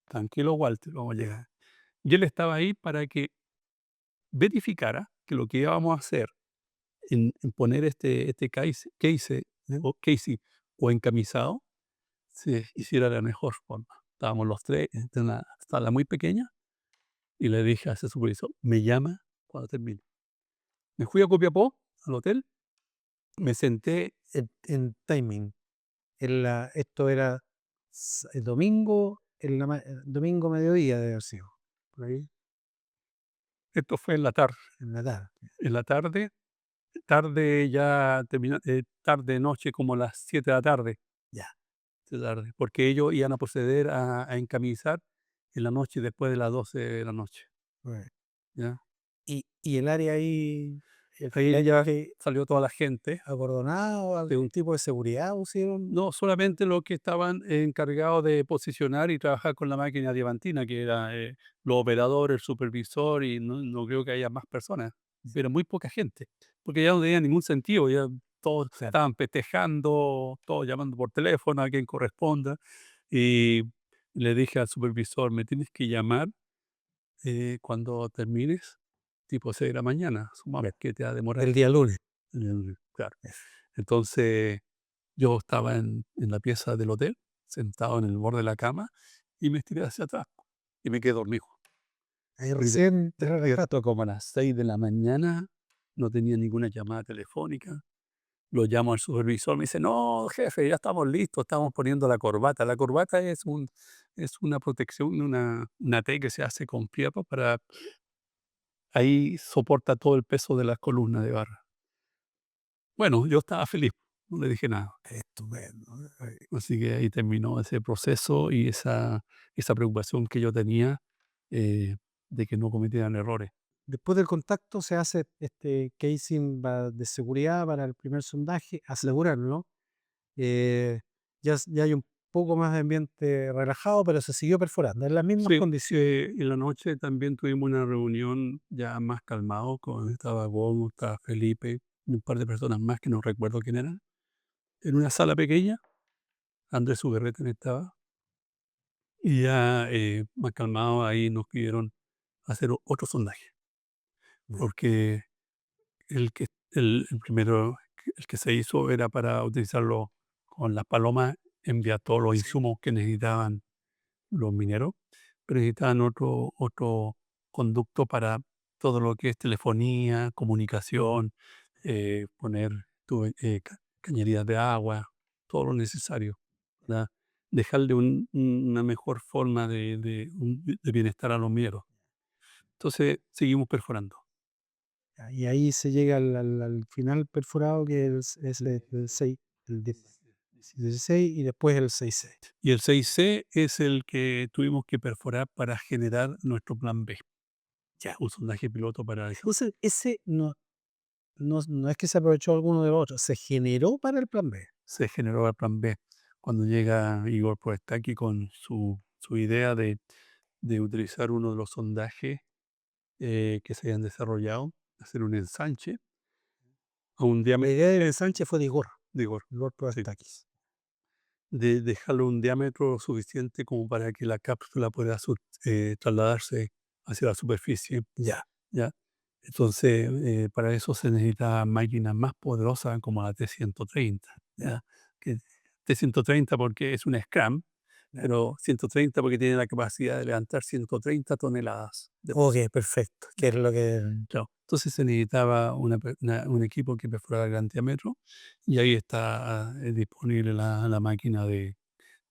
tranquilo, Walter, vamos a llegar. Ya. Y él estaba ahí para que verificara que lo que íbamos a hacer en poner este case Ya. o casing o encamisado se hiciera de la mejor forma. Estábamos los tres en una sala muy pequeña y le dije a ese supervisor, me llama cuando termine. Me fui a Copiapó, al hotel, me senté, En timing. Esto era el domingo, domingo mediodía debe haber sido. Por ahí, esto fue en la tarde, en la tarde. en la tarde, tarde ya termina, tarde, noche, como las 7 de la tarde. Ya. Tarde, porque ellos iban a proceder a encamisar en la noche después de las 12 de la noche, Bueno. ¿ya? Y el área ahí, el Ahí área ya que salió toda la gente, acordonado, de algún tipo de seguridad pusieron. no solamente los que estaban encargados de posicionar y trabajar con la máquina diamantina, que era, los operadores, el supervisor, y no creo que haya más personas, pero muy poca gente, porque ya no tenía ningún sentido, ya todos Claro. estaban festejando, todos llamando por teléfono a quien corresponda, y le dije al supervisor: "Me tienes que llamar cuando termines, tipo 6 de la mañana, sumamos que te va a demorar". El día lunes. Claro. Entonces, yo estaba en la pieza del hotel, sentado en el borde de la cama, y me estiré hacia atrás, y me quedé dormido. Ahí Y recién te despierto como a las 6 de la mañana, no tenía ninguna llamada telefónica. Lo llamo al supervisor, me dice: "No, jefe, ya estamos listos, estamos poniendo la corbata". La corbata es una protección, una T que se hace con fierro para ahí soporta todo el peso de las columnas de barra. Bueno, yo estaba feliz, no le dije nada. estupendo. Así que ahí terminó ese proceso y esa preocupación que yo tenía. eh, de que no cometieran errores. Después del contacto se hace este casing de seguridad para el primer sondaje, asegurarlo. Ya hay un poco más de ambiente relajado, pero se siguió perforando en las mismas Sí, condiciones. en la noche también tuvimos una reunión ya más calmado, estaba Gogo, estaba Felipe y un par de personas más que no recuerdo quién eran, en una sala pequeña. Andrés Ugarreta también estaba, y ya más calmado ahí nos pidieron hacer otro sondaje, porque el primero, el que se hizo era para utilizarlo con las palomas, enviar todos los Sí. insumos que necesitaban los mineros, pero necesitaban otro conducto para todo lo que es telefonía, comunicación, poner cañerías de agua, todo lo necesario para dejarle una mejor forma de bienestar a los mineros. Entonces seguimos perforando. Y ahí se llega al final perforado, que es el 6, el 16 y después el 6C. Y el 6C es el que tuvimos que perforar para generar nuestro plan B. Ya, un sondaje piloto para eso. Entonces, ese no es que se aprovechó alguno de los otros, se generó para el plan B. Se generó el plan B. Cuando llega Igor Proestaki con su idea de utilizar uno de los sondajes que se habían desarrollado, hacer un ensanche a un La diámetro idea del ensanche fue de de Igor, Igor sí, Proastakis. de dejarlo un diámetro suficiente como para que la cápsula pueda trasladarse hacia la superficie. Ya. ¿Ya? Entonces, para eso se necesita máquinas más poderosas como la T130, ¿ya? Que T130 porque es una Scram, pero 130 porque tiene la capacidad de levantar 130 toneladas de Ok, peso. perfecto. Que es lo que. Claro. Entonces se necesitaba un equipo que perforara gran diámetro, y ahí está disponible la máquina de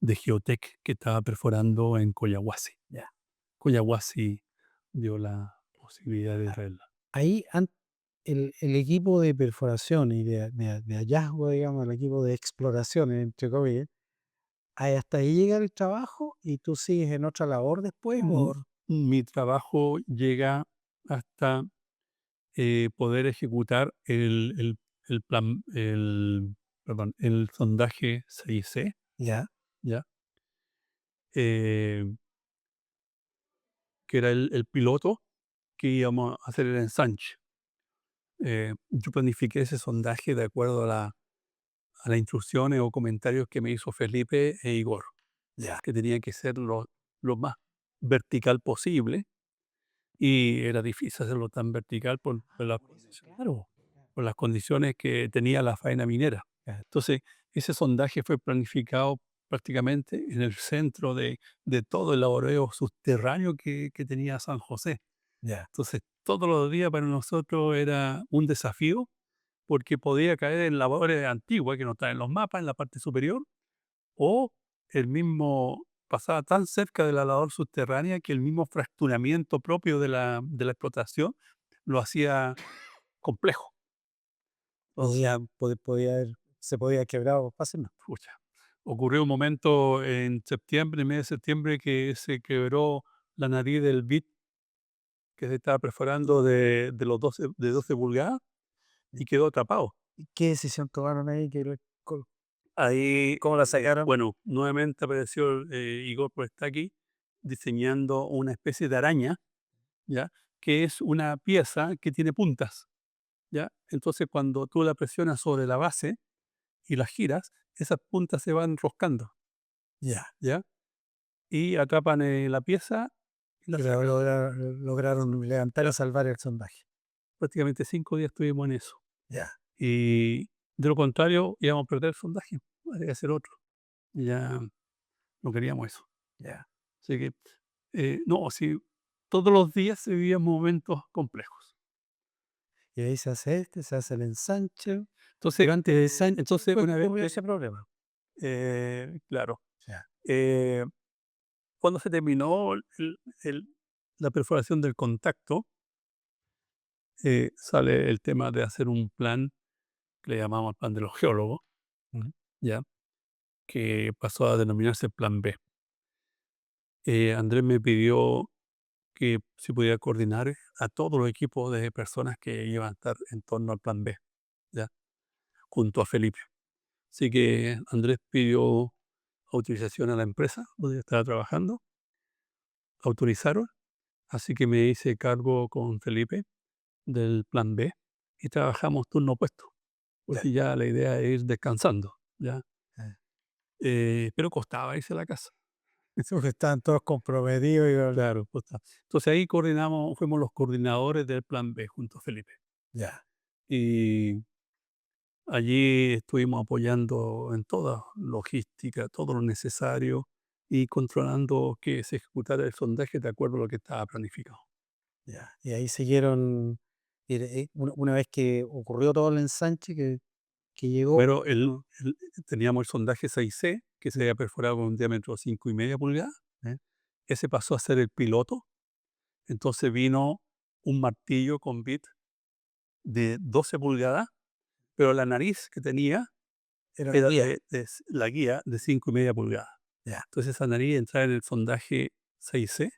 Geotech que estaba perforando en Collahuasi. Ya. Collahuasi dio la posibilidad de traerla. Ahí el equipo de perforación y de hallazgo, digamos, el equipo de exploración, entre comillas, hasta ahí llega el trabajo y tú sigues en otra labor después. Mm, Mi trabajo llega hasta poder ejecutar el plan, perdón, el sondaje 6C, Ya. ¿ya? Eh, que era el piloto que íbamos a hacer el ensanche. Yo planifiqué ese sondaje de acuerdo a las instrucciones o comentarios que me hizo Felipe e Igor, Ya. que tenía que ser lo más vertical posible, y era difícil hacerlo tan vertical Claro. por las condiciones que tenía la faena minera. Claro. Entonces, ese sondaje fue planificado prácticamente en el centro de todo el laboreo subterráneo que tenía San José. Ya. Entonces, todos los días para nosotros era un desafío, porque podía caer en labores antiguas que no están en los mapas, en la parte superior, o el mismo pasaba tan cerca de la labor subterránea que el mismo fracturamiento propio de la explotación lo hacía complejo. Entonces, Se podía quebrar fácilmente. pucha, ocurrió un momento en septiembre, mes de septiembre, que se quebró la nariz del bit que se estaba perforando de 12 pulgadas, y quedó atrapado. ¿Y qué decisión tomaron ahí? Ahí, ¿Cómo la sacaron? bueno, nuevamente apareció Igor Proestaki diseñando una especie de araña, ¿ya? Que es una pieza que tiene puntas, ¿ya? Entonces, cuando tú la presionas sobre la base y las giras, esas puntas se van roscando, Ya. ¿ya? Y atrapan la pieza y la Y sacan. lograron levantar y salvar el sondaje. Prácticamente 5 días estuvimos en eso. Ya. Y de lo contrario, íbamos a perder el sondaje, habría que hacer otro. Y ya no queríamos eso. Ya. Así que, no, sí, todos los días se vivían momentos complejos. Y ahí se hace el ensanche. Entonces, Pero antes del ensanche una vez, ocurrió ese problema. claro, Ya. eh, cuando se terminó la perforación del contacto, sale el tema de hacer un plan que le llamamos el plan de los geólogos, Ujú. ¿ya? Que pasó a denominarse el plan B. Andrés me pidió que se pudiera coordinar a todos los equipos de personas que iban a estar en torno al plan B, ¿ya? Junto a Felipe. Así que Andrés pidió autorización a la empresa donde estaba trabajando, autorizaron, así que me hice cargo con Felipe del plan B y trabajamos turno opuesto, Ya. porque ya la idea es ir descansando, ¿ya? Ah. Pero costaba irse a la casa. Porque estaban todos comprometidos y Claro, costaba. Entonces ahí coordinamos, fuimos los coordinadores del plan B junto a Felipe. ya. Y allí estuvimos apoyando en toda logística, todo lo necesario y controlando que se ejecutara el sondaje de acuerdo a lo que estaba planificado. Ya. Y ahí siguieron, una vez que ocurrió todo el ensanche que llegó, Pero ¿no? teníamos el sondaje 6C, que se Sí. había perforado con un diámetro 5,5 pulgadas. ¿Eh? Ese pasó a ser el piloto. Entonces vino un martillo con bit de 12 pulgadas, pero la nariz que tenía Era el era día. la guía de 5,5 pulgadas. Ya. Entonces esa nariz entraba en el sondaje 6C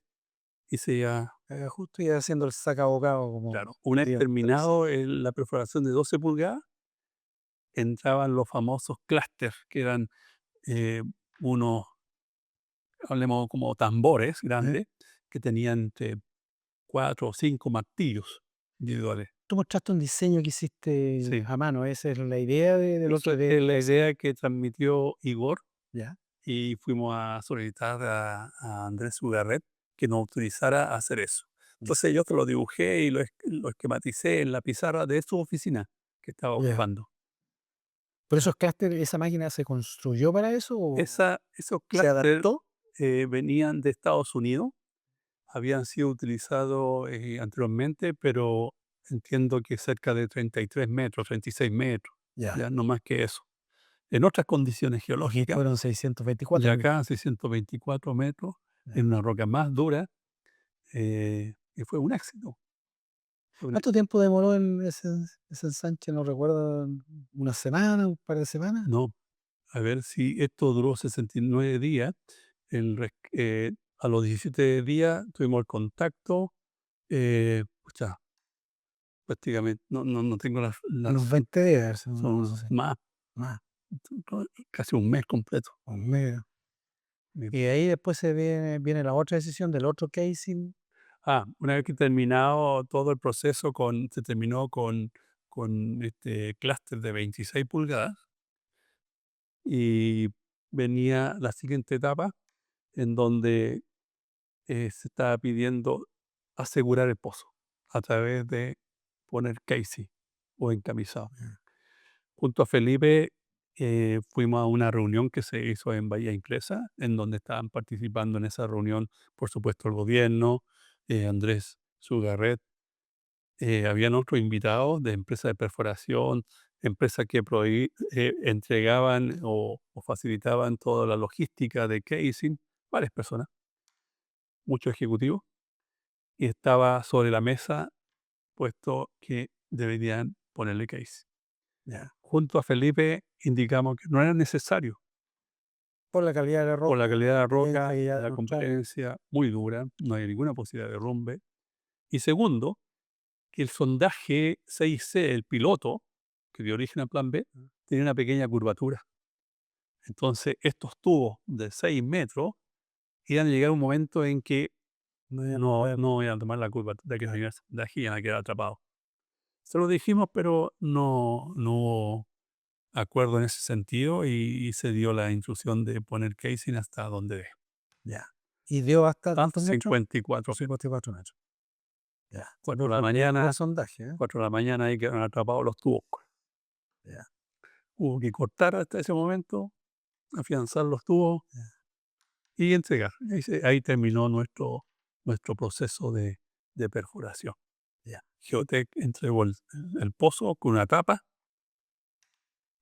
y se iba, Justo iba haciendo el sacabocado como claro, una vez dirían ustedes. terminado la perforación de 12 pulgadas, entraban los famosos clústeres, que eran eh, unos, hablemos como tambores ¿Eh? grandes, que tenían entre 4 o 5 martillos individuales. Tú mostraste un diseño que hiciste Sí, a mano, esa es la idea de lo eso que es la hacer. idea que transmitió Igor Ya. y fuimos a solicitar a Andrés Ugarret que nos autorizara a hacer eso. Ya. Entonces yo te lo dibujé y lo esquematicé en la pizarra de su oficina que estaba Ya. ocupando. ¿Pero Ya. esos clústeres, esa máquina se construyó para eso o Esos se clústeres adaptó? venían de Estados Unidos, habían sido utilizados anteriormente, pero entiendo que cerca de 33 metros, 36 metros, Ya. ya no más que eso. En otras condiciones Aquí geológicas, fueron y 624. acá 624 metros, Ya. en una roca más dura, y fue un éxito. Fue un ¿Cuánto tiempo demoró en ese ensanche? No recuerdo, ¿una semana, un par de semanas? no, a ver si esto duró 69 días. A los 17 días tuvimos el contacto, pucha, prácticamente, no tengo Unos 20 días, una cosa son así, más, más, casi un mes completo. un mes. Bien. Y ahí después viene la otra decisión del otro casing. Una vez que terminado todo el proceso se terminó con este clúster de 26 pulgadas y venía la siguiente etapa en donde se estaba pidiendo asegurar el pozo a través de poner casing o encamisado. Ya. Junto a Felipe fuimos a una reunión que se hizo en Bahía Inglesa, en donde estaban participando en esa reunión, por supuesto, el gobierno, Andrés Sugarret, habían otros invitados de empresas de perforación, empresas que entregaban o facilitaban toda la logística de casing, varias personas, muchos ejecutivos, y estaba sobre la mesa puesto que deberían ponerle casing. Ya. Junto a Felipe indicamos que no era necesario Por la calidad de la por roca, la calidad de la competencia roca, que ya la demostraron. competencia muy dura, no hay ninguna posibilidad de derrumbe. Y segundo, que el sondaje 6C, el piloto, que dio origen al plan B, tenía una pequeña curvatura. Entonces, estos tubos de 6 metros iban a llegar a un momento en que No iban a no, poder. no iban a tomar la curva de que Claro. tenía el sondaje y iban a quedar atrapados. Se lo dijimos, pero no hubo acuerdo en ese sentido y se dio la instrucción de poner casing hasta donde dé. Ya. ¿Y dio hasta cuántos metros? 54 metros. 54 metros. Ya. Sí, 4 pues de la fue un buen mañana, sondaje, ¿eh? 4 de la mañana ahí quedaron atrapados los tubos. Ya. Hubo que cortar hasta ese momento, afianzar los tubos Ya. y entregar. Ahí terminó nuestro proceso de perforación. Ya. Geotec entregó el pozo con una tapa,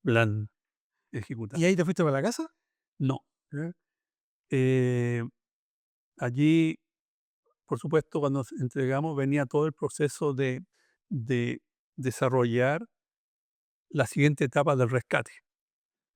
plan ejecutado. ¿Y ahí te fuiste para la casa? No. ¿Eh? eh, Allí, por supuesto, cuando entregamos venía todo el proceso de desarrollar la siguiente etapa del rescate,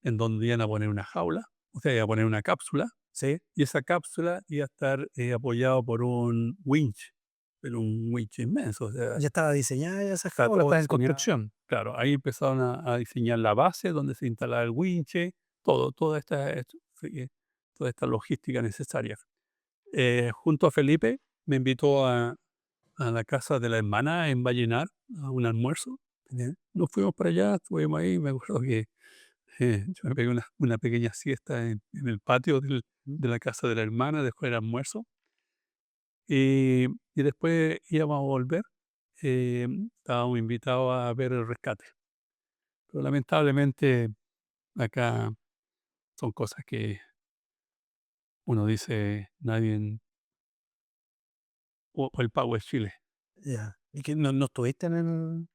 en donde iban a poner una jaula, o sea, iban a poner una cápsula Sí, y esa cápsula iba a estar apoyado por un winch, pero un winch inmenso, o sea, ya estaba diseñada ya esa está jaula, todo estaba en diseñado. construcción. Claro, ahí empezaron a diseñar la base donde se instalaba el winche, todo, sí, toda esta logística necesaria. Junto a Felipe me invitó a la casa de la hermana en Vallenar a un almuerzo. ¿Ya? Nos fuimos para allá, estuvimos ahí, me acuerdo que yo me pegué una pequeña siesta en el patio Mm, de la casa de la hermana después del almuerzo. Y después íbamos a volver. Estábamos invitados a ver el rescate. Pero lamentablemente acá son cosas que uno dice, nadie, o el pago es Chile. ya. ¿Y que no estuviste en lo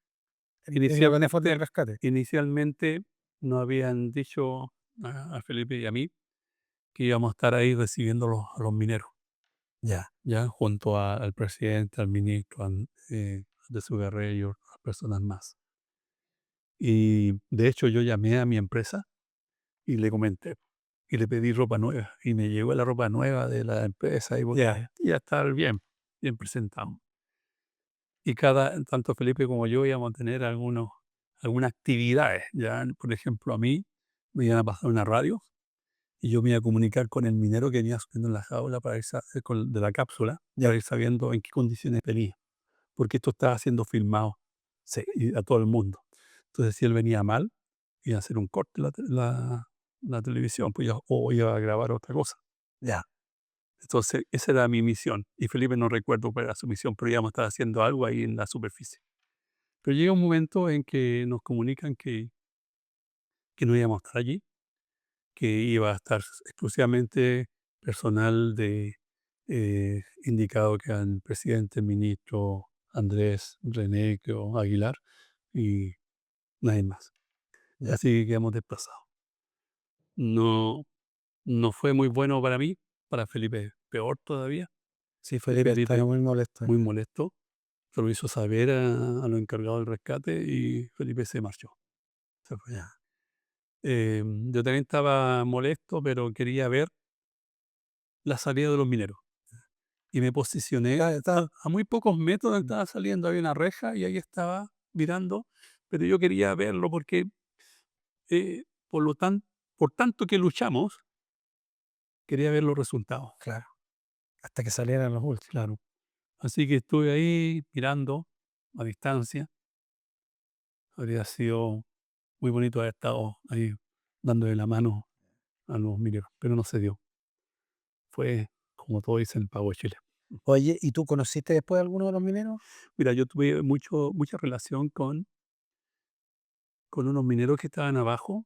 que fue del Inicialmente, rescate? inicialmente nos habían dicho a Felipe y a mí que íbamos a estar ahí recibiendo a los mineros, Ya, ya junto al presidente, al ministro, de su guerrero, a personas más. Y de hecho yo llamé a mi empresa y le comenté y le pedí ropa nueva y me llegó la ropa nueva de la empresa y porque ya, ya estar bien, bien presentado. Y tanto Felipe como yo íbamos a tener algunas actividades, ya, por ejemplo, a mí me iban a pasar una radio y yo me iba a comunicar con el minero que venía subiendo en la jaula para de la cápsula, ya. para ir sabiendo en qué condiciones venía, porque esto estaba siendo filmado, sí, y a todo el mundo. Entonces, si él venía mal, iba a hacer un corte la televisión, pues, o iba a grabar otra cosa. Ya, Entonces, esa era mi misión. Y Felipe no recuerdo cuál era su misión, pero íbamos a estar haciendo algo ahí en la superficie. Pero llega un momento en que nos comunican que no íbamos a estar allí, que iba a estar exclusivamente personal indicado que eran el presidente, el ministro Andrés René Aguilar y nadie más. ya. Así que quedamos desplazados. No, no fue muy bueno para mí, para Felipe peor todavía, Sí, y Felipe estaba Felipe muy molesto. muy molesto. Se lo hizo saber a los encargados del rescate y Felipe se marchó, se fue. Ya. Yo también estaba molesto, pero quería ver la salida de los mineros. Y me posicioné a muy pocos metros donde estaba saliendo, había una reja y ahí estaba mirando, pero yo quería verlo porque, por lo tan por tanto que luchamos, quería ver los resultados, Claro, hasta que salieran los últimos. claro. Así que estuve ahí mirando a distancia. Habría sido muy bonito haber estado ahí dándole la mano a los mineros, pero no se dio. Fue, como todos dicen, el pago de Chile. Oye, ¿y tú conociste después a alguno de los mineros? Mira, yo tuve mucha relación con unos mineros que estaban abajo,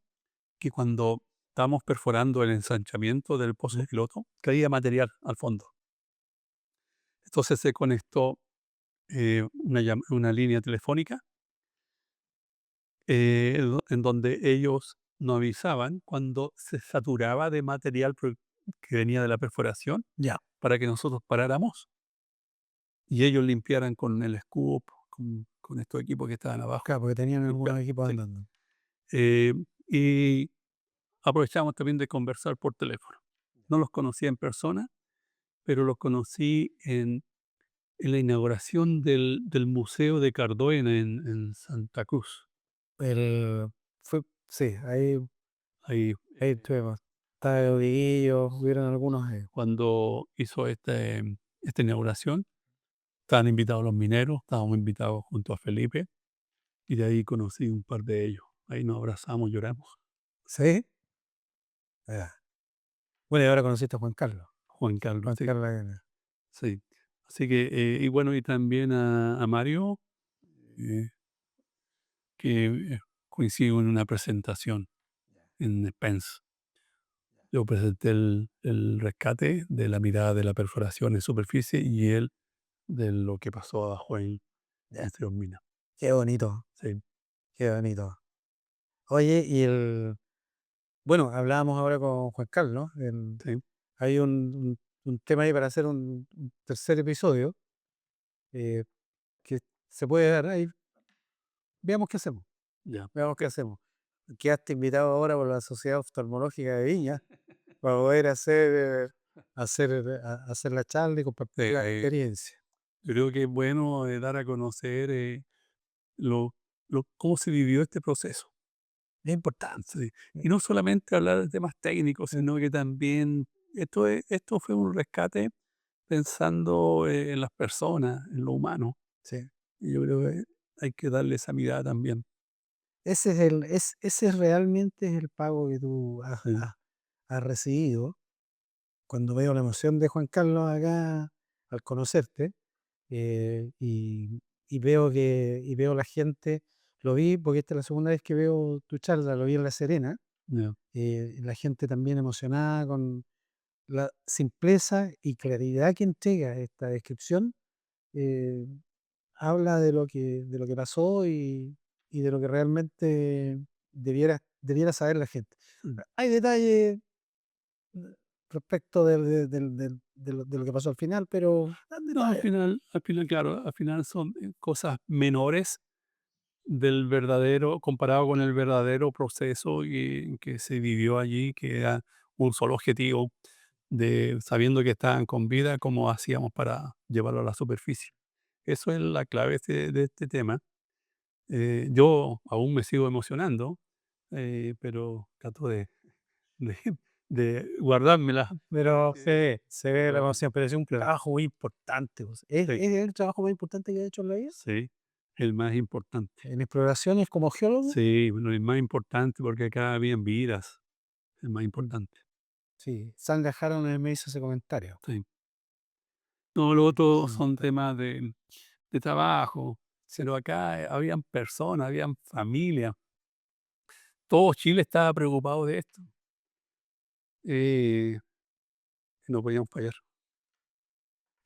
que cuando estábamos perforando el ensanchamiento del pozo ¿Mm? piloto, caía material al fondo. Entonces se conectó una línea telefónica en donde ellos nos avisaban cuando se saturaba de material que venía de la perforación Ya, para que nosotros paráramos y ellos limpiaran con el scoop, con estos equipos que estaban abajo. claro, porque tenían algunos Limpiaban, equipos sí. andando. Y aprovechamos también de conversar por teléfono. No los conocía en persona, pero los conocí en la inauguración del Museo de Cardoena en Santa Cruz. El, sí, Ahí, ahí estuvimos. Estaba el Dieguillo, hubieron algunos. cuando hizo esta inauguración, estaban invitados los mineros, estábamos invitados junto a Felipe, y de ahí conocí un par de ellos. Ahí nos abrazamos, lloramos. Sí. Ya. Bueno, y ahora conociste a Juan Carlos. Juan Carlos, Juan sí, Carlos Aguilera. sí. Así que, y bueno, y también a Mario, eh, que coincido en una presentación en Spence. Yo presenté el rescate de la mirada de la perforación en superficie y él de lo que pasó abajo en Ya. Ríos Minas. Qué bonito, Sí, qué bonito. Oye, bueno, hablábamos ahora con Juan Carlos, ¿no? sí, Hay un tema ahí para hacer un tercer episodio, eh, que se puede dar ahí. Veamos qué hacemos, ya. veamos qué hacemos. Quedaste invitado ahora por la Sociedad Oftalmológica de Viña para poder hacer la charla y compartir la Eh, experiencia. yo creo que es bueno dar a conocer lo, cómo se vivió este proceso. Es importante. Sí. Y no solamente hablar de temas técnicos, sino que también esto fue un rescate pensando en las personas, en lo humano. Sí. Y yo creo que hay que darle esa mirada también. Ese realmente es el pago que tú Sí, has recibido. Cuando veo la emoción de Juan Carlos acá al conocerte, y veo la gente, lo vi porque esta es la segunda vez que veo tu charla, lo vi en La Serena, ya, la gente también emocionada con la simpleza y claridad que entrega esta descripción. eh, Habla de lo que pasó y de lo que realmente debiera saber la gente. sí. Hay detalles eh, respecto de lo que pasó al final, pero dan No, detalles. al final, claro, al final son cosas menores del verdadero, comparado con el verdadero proceso que se vivió allí, que era un solo objetivo de sabiendo que estaban con vida, cómo hacíamos para llevarlo a la superficie. Eso es la clave de este tema. Yo aún me sigo emocionando, pero trato de, de guardármela. Pero porque- se ve la pero, emoción, pero es un claro, trabajo muy importante, pues. ¿Es, sí, es el trabajo más importante que ha hecho en la vida? sí, el más importante. En exploraciones como geólogo, Sí, bueno, el más importante porque acá habían vidas, el más mm, importante. sí, San Harold me hizo ese comentario. Sí. No, lo Ese otro son comentario. temas de trabajo, Sí. pero acá habían personas, habían familias. Todo Chile estaba preocupado de esto. eh, y no podíamos fallar.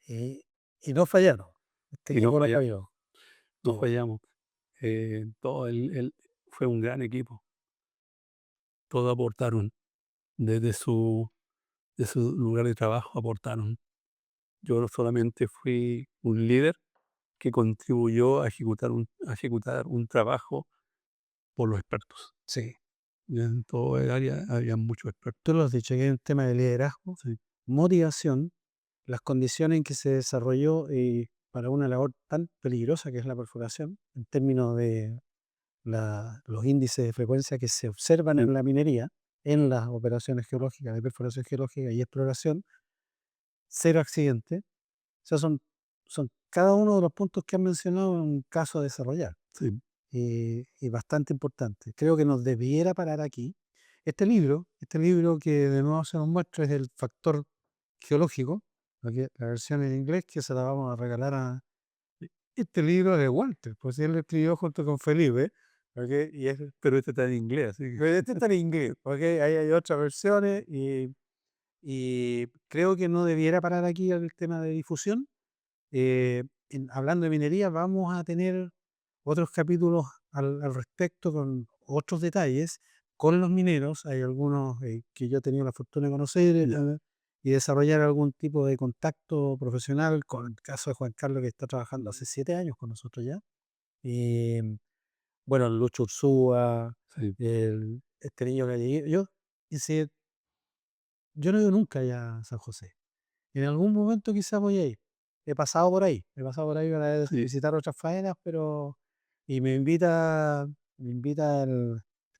Y, y no fallaron. Este Y no equipo no fallamos, falló. no Todo. fallamos. Todo fue un gran equipo. Todos aportaron, desde de su lugar de trabajo aportaron. Yo solamente fui un líder que contribuyó a ejecutar un trabajo por los expertos. Sí. Y en todo el área había muchos expertos. Tú lo has dicho, que hay un tema de liderazgo, Sí, motivación, las condiciones en que se desarrolló para una labor tan peligrosa que es la perforación, en términos de los índices de frecuencia que se observan sí, en la minería, en las operaciones geológicas de perforación geológica y exploración, cero accidentes. O sea, son cada uno de los puntos que han mencionado un caso a desarrollar, sí, y bastante importante. Creo que nos debiera parar aquí. Este libro que de nuevo se nos muestra es el factor geológico, la versión en inglés que se la vamos a regalar a... Este libro es de Walter, pues él lo escribió junto con Felipe, ¿ok? Y es, pero este está en inglés, así que pero este está en inglés, ¿ok? Ahí hay otras versiones y creo que no debiera parar aquí el tema de difusión. Hablando de minería, vamos a tener otros capítulos al respecto con otros detalles con los mineros. Hay algunos que yo he tenido la fortuna de conocer, ya, y desarrollar algún tipo de contacto profesional, con el caso de Juan Carlos, que está trabajando hace 7 años con nosotros ya. Y bueno, Lucho Ursúa, sí, este niño Galleguillo. Yo no he ido nunca allá a San José. En algún momento quizás voy a ir. He pasado por ahí para sí, visitar otras faenas, pero y me invita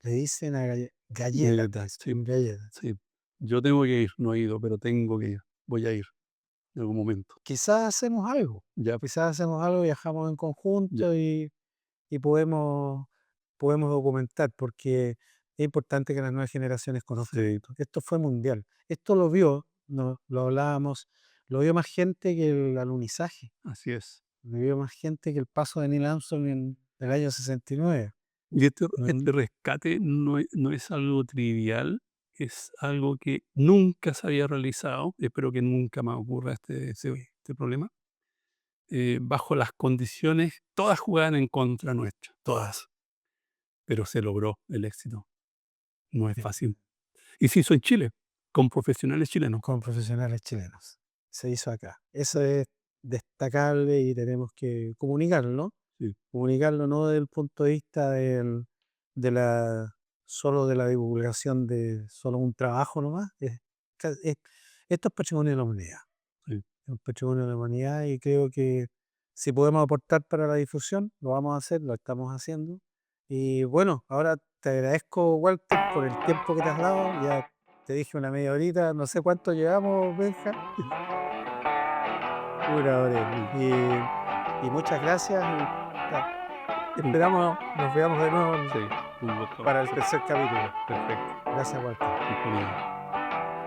le dicen a galleta, le verdad, dicen, sí, galleta. sí. Yo tengo que ir, no he ido, pero tengo que ir. Voy a ir en algún momento. Quizás hacemos algo, viajamos en Ya, conjunto y podemos documentar, porque es importante que las nuevas generaciones conozcan sí, esto. Esto fue mundial. Esto lo vio, no, lo hablábamos, lo vio más gente que el alunizaje. así es. Vivió más gente que el paso de Neil Armstrong en el año 69. Y No, este rescate no es algo trivial, es algo que nunca se había realizado, espero que nunca más ocurra este problema, bajo las condiciones, todas jugaban en contra nuestra, todas, pero se logró el éxito, no es eh, fácil. Y se hizo en Chile, con profesionales chilenos. con profesionales chilenos. Se hizo acá. Eso es destacable y tenemos que comunicarlo. Sí, Comunicarlo no desde el punto de vista de la, solo de la divulgación de solo un trabajo nomás, esto es patrimonio de la humanidad. Sí. Es un patrimonio de la humanidad y creo que si podemos aportar para la difusión, lo vamos a hacer, lo estamos haciendo. Y bueno, ahora te agradezco, Walter, por el tiempo que te has dado. Ya te dije una media horita, no sé cuánto llevamos, Benja. Una hora. Y muchas gracias. Esperamos nos veamos de nuevo Sí, un gusto. para el tercer capítulo. Perfecto. Gracias, Walter. Disponible.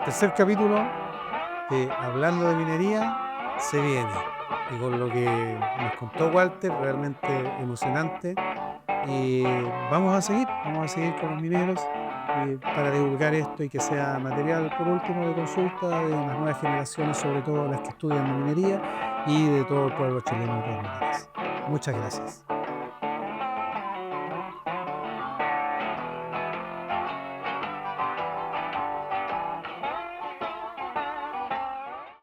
Tercer capítulo, hablando de minería, se viene. Y con lo que nos contó Walter, realmente emocionante. Y vamos a seguir con los mineros para divulgar esto y que sea material, por último, de consulta de las nuevas generaciones, sobre todo las que estudian la minería y de todo el pueblo chileno de todas maneras. Muchas gracias.